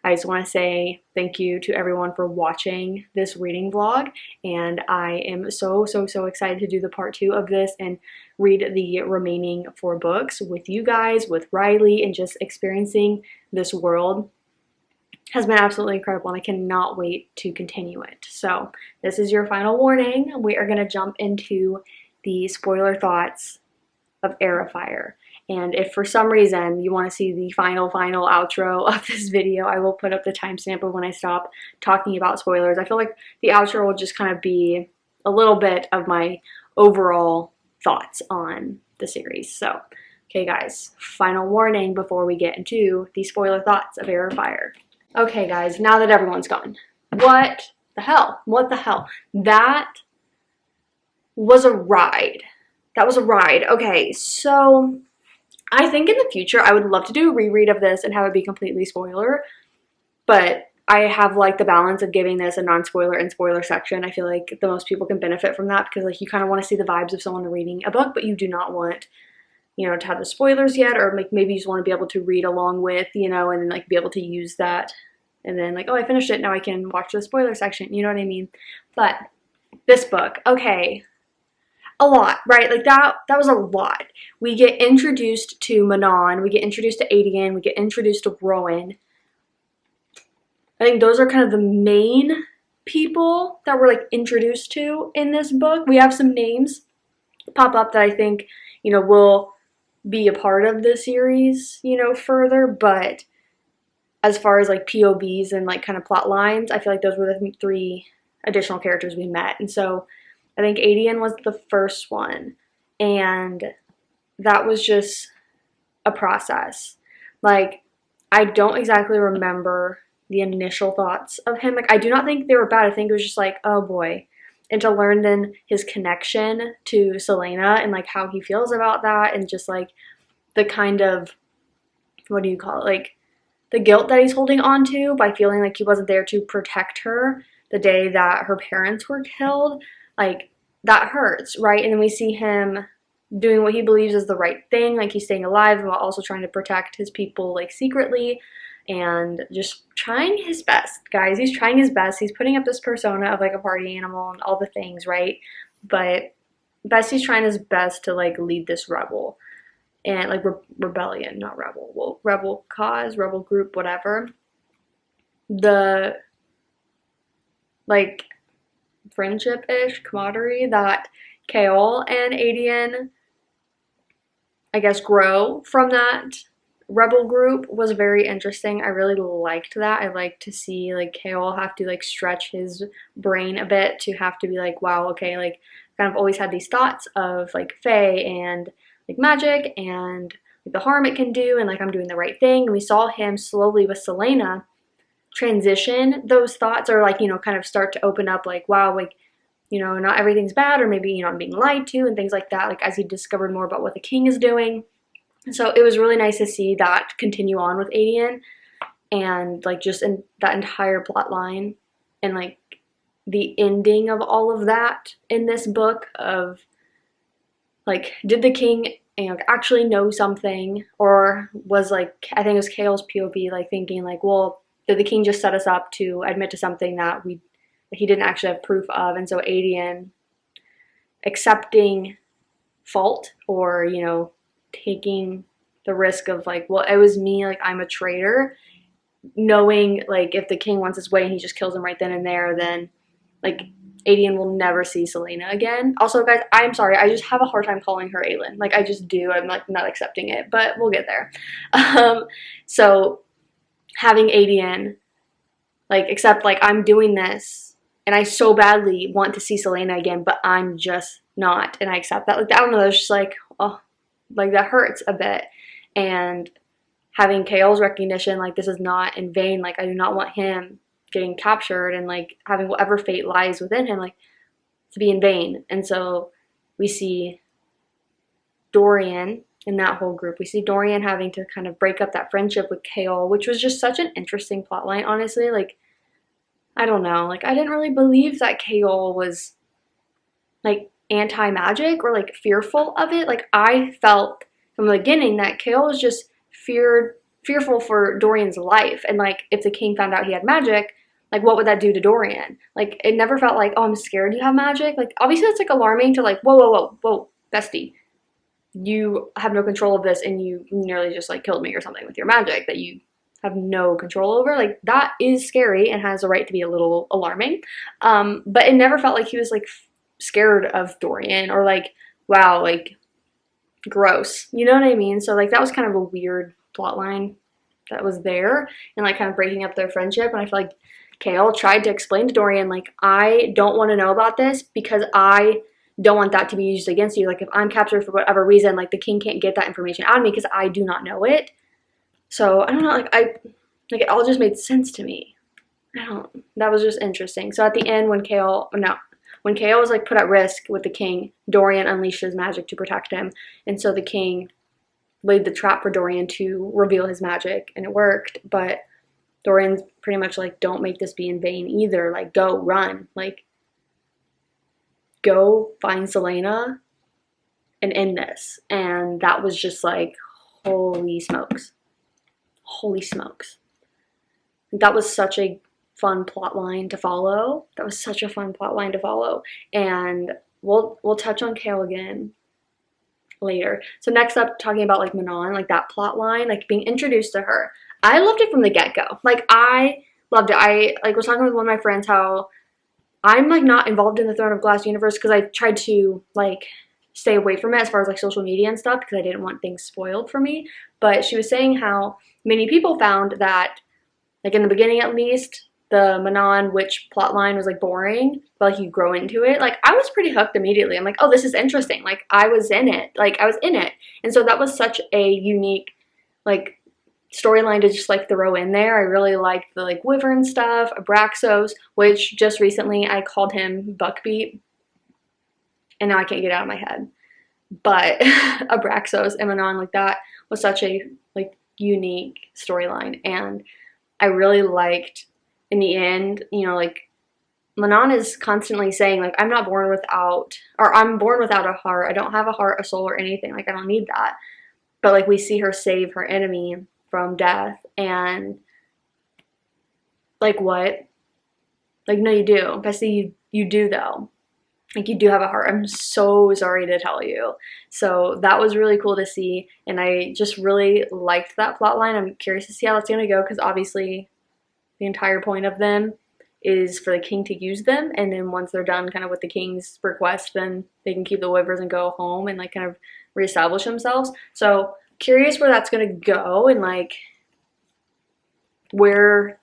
Speaker 1: I just want to say thank you to everyone for watching this reading vlog, and I am so excited to do the part 2 of this and read the remaining 4 books with you guys, with Riley, and just experiencing this world has been absolutely incredible, and I cannot wait to continue it. So this is your final warning. We are going to jump into the spoiler thoughts of Heir of Fire. And if for some reason you want to see the final outro of this video, I will put up the timestamp of when I stop talking about spoilers. I feel like the outro will just kind of be a little bit of my overall thoughts on the series. So, okay guys, final warning before we get into the spoiler thoughts of Heir of Fire. Okay guys, now that everyone's gone, what the hell? What the hell? That was a ride. That was a ride. Okay, so I think in the future I would love to do a reread of this and have it be completely spoiler, but I have like the balance of giving this a non-spoiler and spoiler section. I feel like the most people can benefit from that because like you kind of want to see the vibes of someone reading a book, but you do not want, to have the spoilers yet, or like maybe you just want to be able to read along with, and like be able to use that. And then like, oh, I finished it, now I can watch the spoiler section, you know what I mean? But this book, okay, a lot, right? Like that was a lot. We get introduced to Manon, we get introduced to Adian, we get introduced to Rowan. I think those are kind of the main people that we're like introduced to in this book. We have some names pop up that I think, will be a part of the series, further, but as far as like POVs and like kind of plot lines, I feel like those were the 3 additional characters we met. And so I think Adian was the first one, and that was just a process. Like, I don't exactly remember the initial thoughts of him. Like, I do not think they were bad. I think it was just like, oh boy. And to learn then his connection to Selena and like how he feels about that, and just like the kind of, what do you call it? Like the guilt that he's holding on to by feeling like he wasn't there to protect her the day that her parents were killed. Like, that hurts, right? And then we see him doing what he believes is the right thing, like he's staying alive while also trying to protect his people, like secretly, and just trying his best, guys. He's trying his best. He's putting up this persona of like a party animal and all the things, right? But Bessie's trying his best to like lead this rebel and like rebellion, not rebel. Well, rebel cause, rebel group, whatever. The like friendship-ish camaraderie that Kaol and Adian, I guess, grow from that rebel group was very interesting. I really liked that. I like to see like Kaol have to like stretch his brain a bit to have to be like, wow, okay, like kind of always had these thoughts of like Fae and like magic and like the harm it can do, and like I'm doing the right thing. And we saw him slowly with Selena transition those thoughts, or like, kind of start to open up like, wow, like, not everything's bad, or maybe, I'm being lied to and things like that, like as he discovered more about what the king is doing. So it was really nice to see that continue on with Adian, and like just in that entire plot line, and like the ending of all of that in this book of like, did the king actually know something, or was like, I think it was Kaol's POV, like thinking like, well, did the king just set us up to admit to something that he didn't actually have proof of? And so Adian accepting fault, or taking the risk of like, well, it was me, like I'm a traitor, knowing like if the king wants his way and he just kills him right then and there, then like Adian will never see Selena again. Also, guys, I'm sorry, I just have a hard time calling her Aelin. Like, I just do. I'm like not accepting it, but we'll get there. So having Adian like accept like I'm doing this and I so badly want to see Selena again, but I'm just not, and I accept that. Like, I don't know, it's just like, oh, like that hurts a bit. And having Kael's recognition, like this is not in vain. Like, I do not want him getting captured and like having whatever fate lies within him, like to be in vain. And so we see Dorian in that whole group. We see Dorian having to kind of break up that friendship with Kael, which was just such an interesting plotline, honestly. Like, I don't know, like I didn't really believe that Kael was like anti-magic or like fearful of it. Like, I felt from the beginning that Kael was just fearful for Dorian's life, and like if the king found out he had magic, like what would that do to Dorian? Like, it never felt like, oh, I'm scared you have magic. Like, obviously that's like alarming to like, whoa, bestie, you have no control of this and you nearly just like killed me or something with your magic that you have no control over. Like, that is scary and has a right to be a little alarming. But it never felt like he was like scared of Dorian or like, wow, like gross, you know what I mean? So like that was kind of a weird plot line that was there, and like kind of breaking up their friendship. And I feel like Kael tried to explain to Dorian, like, I don't want to know about this because I don't want that to be used against you. Like, if I'm captured for whatever reason, like the king can't get that information out of me because I do not know it. So I don't know, like it all just made sense to me. That was just interesting. So at the end, when Kael was like put at risk with the king, Dorian unleashed his magic to protect him. And so the king laid the trap for Dorian to reveal his magic, and it worked. But Dorian's pretty much like, don't make this be in vain either. Like, go, run. Like, go find Selena and end this. And that was just like, holy smokes. Holy smokes. That was such a fun plot line to follow. And we'll touch on Kael again later. So next up, talking about like Manon, like that plot line, like being introduced to her. I loved it from the get-go. Like, I loved it. I like was talking with one of my friends how I'm like not involved in the Throne of Glass universe because I tried to like stay away from it as far as like social media and stuff because I didn't want things spoiled for me. But she was saying how many people found that, like in the beginning at least, the Manon witch plotline was like boring, but like you grow into it. Like, I was pretty hooked immediately. I'm like, oh, this is interesting. Like, I was in it. And so that was such a unique like storyline to just like throw in there. I really liked the like Wyvern stuff, Abraxos, which just recently I called him Buckbeat, and now I can't get it out of my head. But Abraxos and Manon, like that was such a like unique storyline, and I really liked in the end, you know, like Manon is constantly saying like, I'm born without a heart. I don't have a heart, a soul, or anything. Like, I don't need that. But like, we see her save her enemy from death, and like, what? Like, no, you do. Bessie, you do though. Like, you do have a heart. I'm so sorry to tell you. So that was really cool to see, and I just really liked that plot line. I'm curious to see how that's going to go, because obviously the entire point of them is for the king to use them, and then once they're done kind of with the king's request, then they can keep the Wyverns and go home and like kind of reestablish themselves. So curious where that's going to go, and like where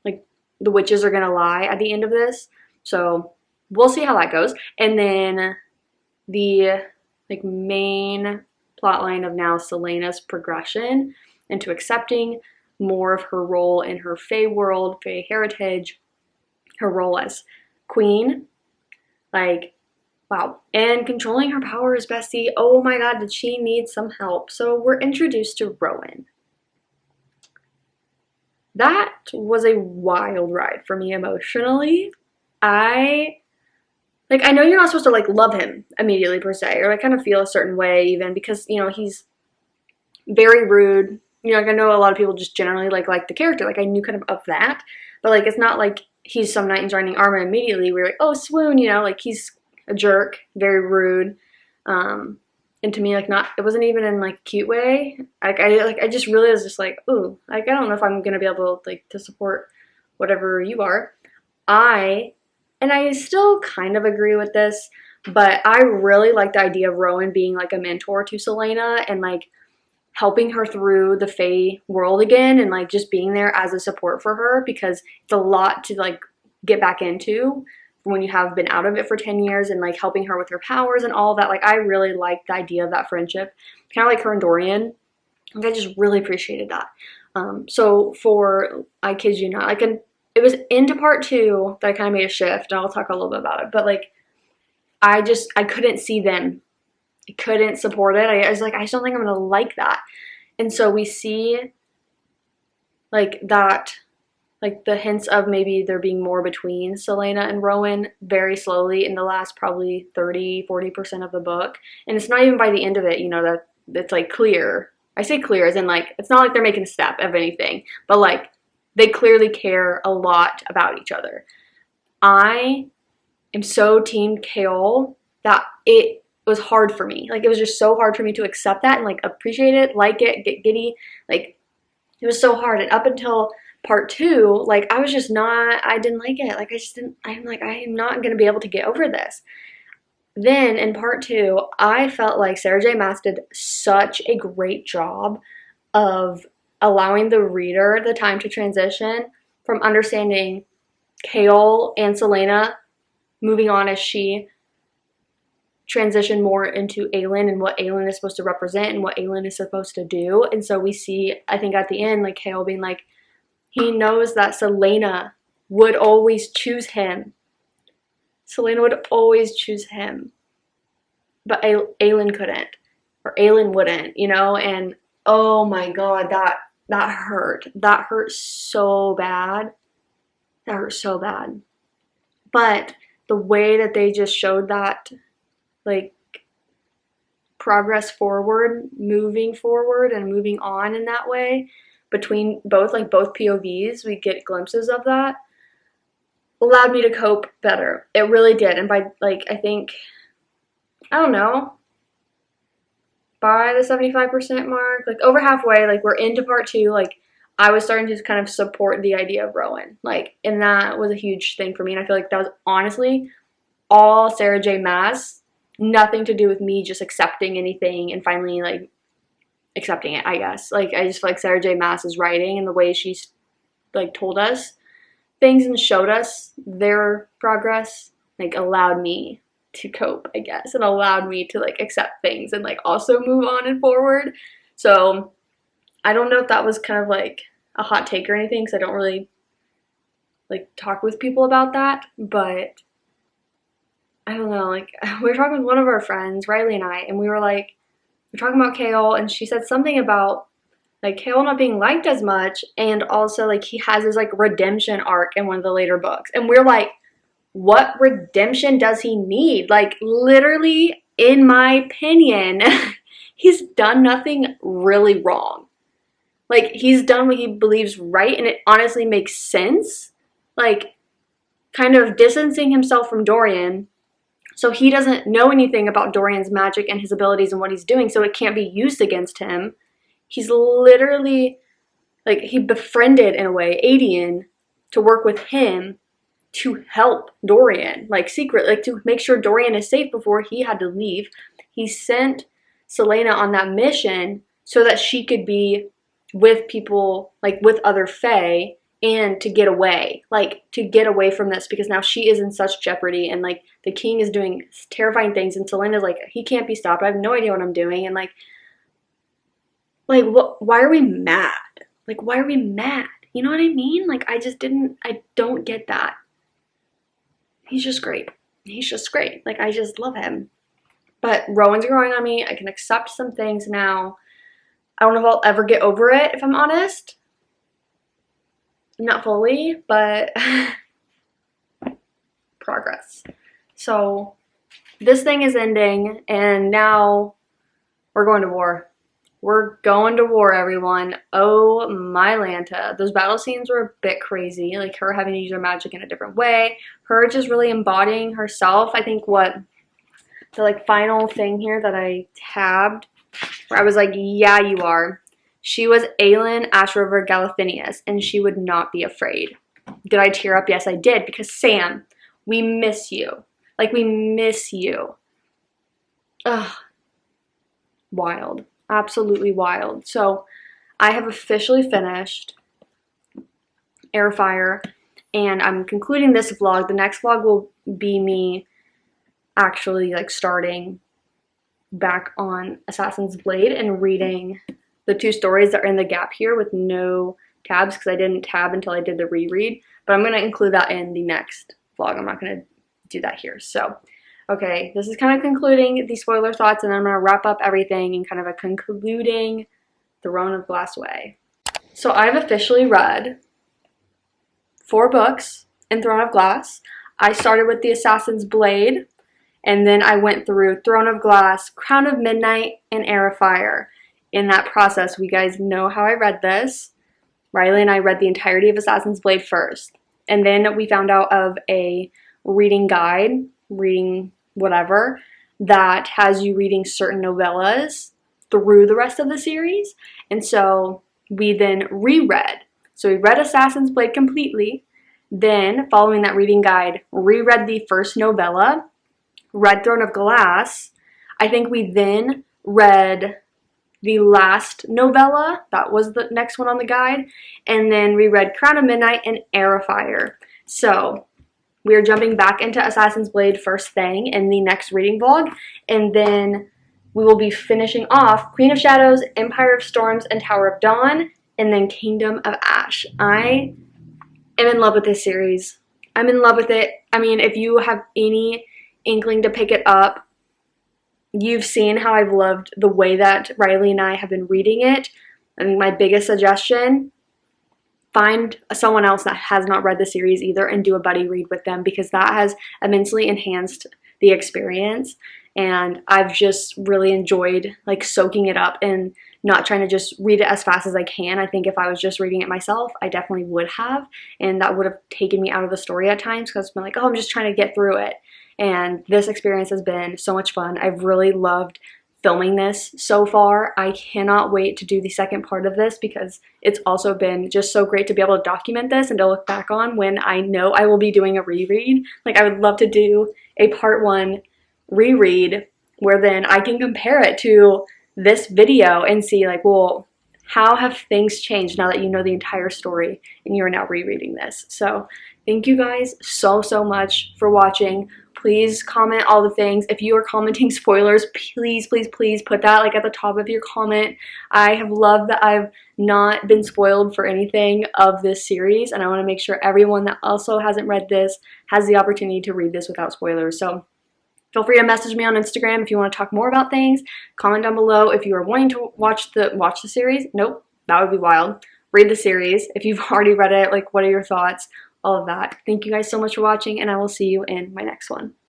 Speaker 1: like the witches are going to lie at the end of this. So we'll see how that goes. And then the like main plot line of now Selena's progression into accepting more of her role in her Fae world, Fae heritage, her role as queen, like, wow. And controlling her powers, Bessie, oh my god, did she need some help? So we're introduced to Rowan. That was a wild ride for me emotionally. I know you're not supposed to like love him immediately per se, or like kind of feel a certain way even, because, you know, he's very rude. You know, like I know a lot of people just generally like the character. Like, I knew kind of that, but like it's not like he's some knight in shining armor immediately. We're like, oh, swoon, you know, like he's a jerk, very rude. And to me, like, it wasn't even in like a cute way. I just really was just like, ooh, like I don't know if I'm gonna be able like to support whatever you are. I and I still kind of agree with this, but I really like the idea of Rowan being like a mentor to Celaena and like helping her through the Fae world again and like just being there as a support for her, because it's a lot to like get back into when you have been out of it for 10 years, and like helping her with her powers and all that. Like I really like the idea of that friendship, kind of like her and Dorian. Like I just really appreciated that. So for, I kid you not, like it was into part 2 that I kind of made a shift, and I'll talk a little bit about it, but like I couldn't see them. I couldn't support it. I was like, I just don't think I'm gonna like that. And so we see like that, like the hints of maybe there being more between Celaena and Rowan very slowly in the last probably 30-40% of the book. And it's not even by the end of it, you know, that it's like clear. I say clear as in like, it's not like they're making a step of anything, but like they clearly care a lot about each other. I am so team Kaol that it was hard for me. Like it was just so hard for me to accept that and like appreciate it, like it, get giddy. Like it was so hard. And up until part 2, like I was just not, I didn't like it. Like I just didn't, I'm like, I am not going to be able to get over this. Then in part 2, I felt like Sarah J. Maas did such a great job of allowing the reader the time to transition from understanding Kaol and Celaena moving on as she transitioned more into Aelin and what Aelin is supposed to represent and what Aelin is supposed to do. And so we see, I think at the end, like Kaol being like, he knows that Celaena would always choose him. Celaena would always choose him. But Aelin couldn't. Or Aelin wouldn't, you know? And oh my god, that hurt. That hurt so bad. That hurt so bad. But the way that they just showed that, like, progress forward, moving forward and moving on in that way, between both, like both POVs, we get glimpses of that, allowed me to cope better. It really did. And by, like, I think, I don't know, by the 75% mark, like over halfway, like we're into part 2, like I was starting to kind of support the idea of Rowan. Like, and that was a huge thing for me. And I feel like that was honestly all Sarah J. Maas, nothing to do with me just accepting anything and finally like accepting it, I guess. Like I just feel like Sarah J. Maas's writing and the way she's like told us things and showed us their progress like allowed me to cope, I guess, and allowed me to like accept things and like also move on and forward. So I don't know if that was kind of like a hot take or anything, because I don't really like talk with people about that, but I don't know, like we were talking with one of our friends, Riley and I, and we were talking about Kaol, and she said something about like Kaol not being liked as much, and also like he has his like redemption arc in one of the later books, and we're like, what redemption does he need? Like literally, in my opinion, he's done nothing really wrong. Like he's done what he believes right, and it honestly makes sense. Like kind of distancing himself from Dorian, so he doesn't know anything about Dorian's magic and his abilities and what he's doing, so it can't be used against him. He's literally, like, he befriended, in a way, Adian to work with him to help Dorian, like, secretly, like, to make sure Dorian is safe before he had to leave. He sent Celaena on that mission so that she could be with people, like, with other Fae, and to get away, like, to get away from this, because now she is in such jeopardy, and, like, the king is doing terrifying things, and Celaena's like, he can't be stopped, I have no idea what I'm doing, and, like, what, why are we mad? Like, why are we mad? You know what I mean? Like, I don't get that. He's just great. He's just great. Like, I just love him. But Rowan's growing on me. I can accept some things now. I don't know if I'll ever get over it, if I'm honest. Not fully, but progress. So this thing is ending, and now we're going to war. We're going to war, everyone. Oh my Lanta. Those battle scenes were a bit crazy. Like her having to use her magic in a different way. Her just really embodying herself. I think what the like final thing here that I tabbed, where I was like, yeah, you are. She was Aelin, Ash River, Galathinius, and she would not be afraid. Did I tear up? Yes, I did, because Sam, We miss you. Like, we miss you. Ugh. Wild. Absolutely wild. So, I have officially finished Heir of Fire, and I'm concluding this vlog. The next vlog will be me actually like starting back on Assassin's Blade and reading the 2 stories that are in the gap here with no tabs, because I didn't tab until I did the reread, but I'm going to include that in the next vlog. I'm not going to do that here. So, okay, this is kind of concluding the spoiler thoughts, and then I'm going to wrap up everything in kind of a concluding Throne of Glass way. So I've officially read 4 books in Throne of Glass. I started with the Assassin's Blade, and then I went through Throne of Glass, Crown of Midnight, and Heir of Fire. In that process, we guys know how I read this. Riley and I read the entirety of Assassin's Blade first. And then we found out of a reading guide, reading whatever, that has you reading certain novellas through the rest of the series. And so we then reread. So we read Assassin's Blade completely. Then, following that reading guide, reread the first novella, read Throne of Glass. I think we then read the last novella, that was the next one on the guide, and then reread Crown of Midnight and Heir of Fire. So we are jumping back into Assassin's Blade first thing in the next reading vlog, and then we will be finishing off Queen of Shadows, Empire of Storms, and Tower of Dawn, and then Kingdom of Ash. I am in love with this series. I'm in love with it. I mean, if you have any inkling to pick it up, you've seen how I've loved the way that Riley and I have been reading it. I think my biggest suggestion, find someone else that has not read the series either and do a buddy read with them, because that has immensely enhanced the experience. And I've just really enjoyed like soaking it up and not trying to just read it as fast as I can. I think if I was just reading it myself, I definitely would have, and that would have taken me out of the story at times, because it's been like, oh, I'm just trying to get through it. And this experience has been so much fun. I've really loved filming this so far. I cannot wait to do the second part of this, because it's also been just so great to be able to document this and to look back on when I know I will be doing a reread. Like, I would love to do a part 1 reread where then I can compare it to this video and see like, well, how have things changed now that you know the entire story and you're now rereading this. So thank you guys so much for watching. Please comment all the things. If you are commenting spoilers, please put that like at the top of your comment. I have loved that I've not been spoiled for anything of this series, and I want to make sure everyone that also hasn't read this has the opportunity to read this without spoilers. So feel free to message me on Instagram if you want to talk more about things. Comment down below if you are wanting to watch the series. Nope, that would be wild. Read the series. If you've already read it, like, what are your thoughts? All of that. Thank you guys so much for watching, and I will see you in my next one.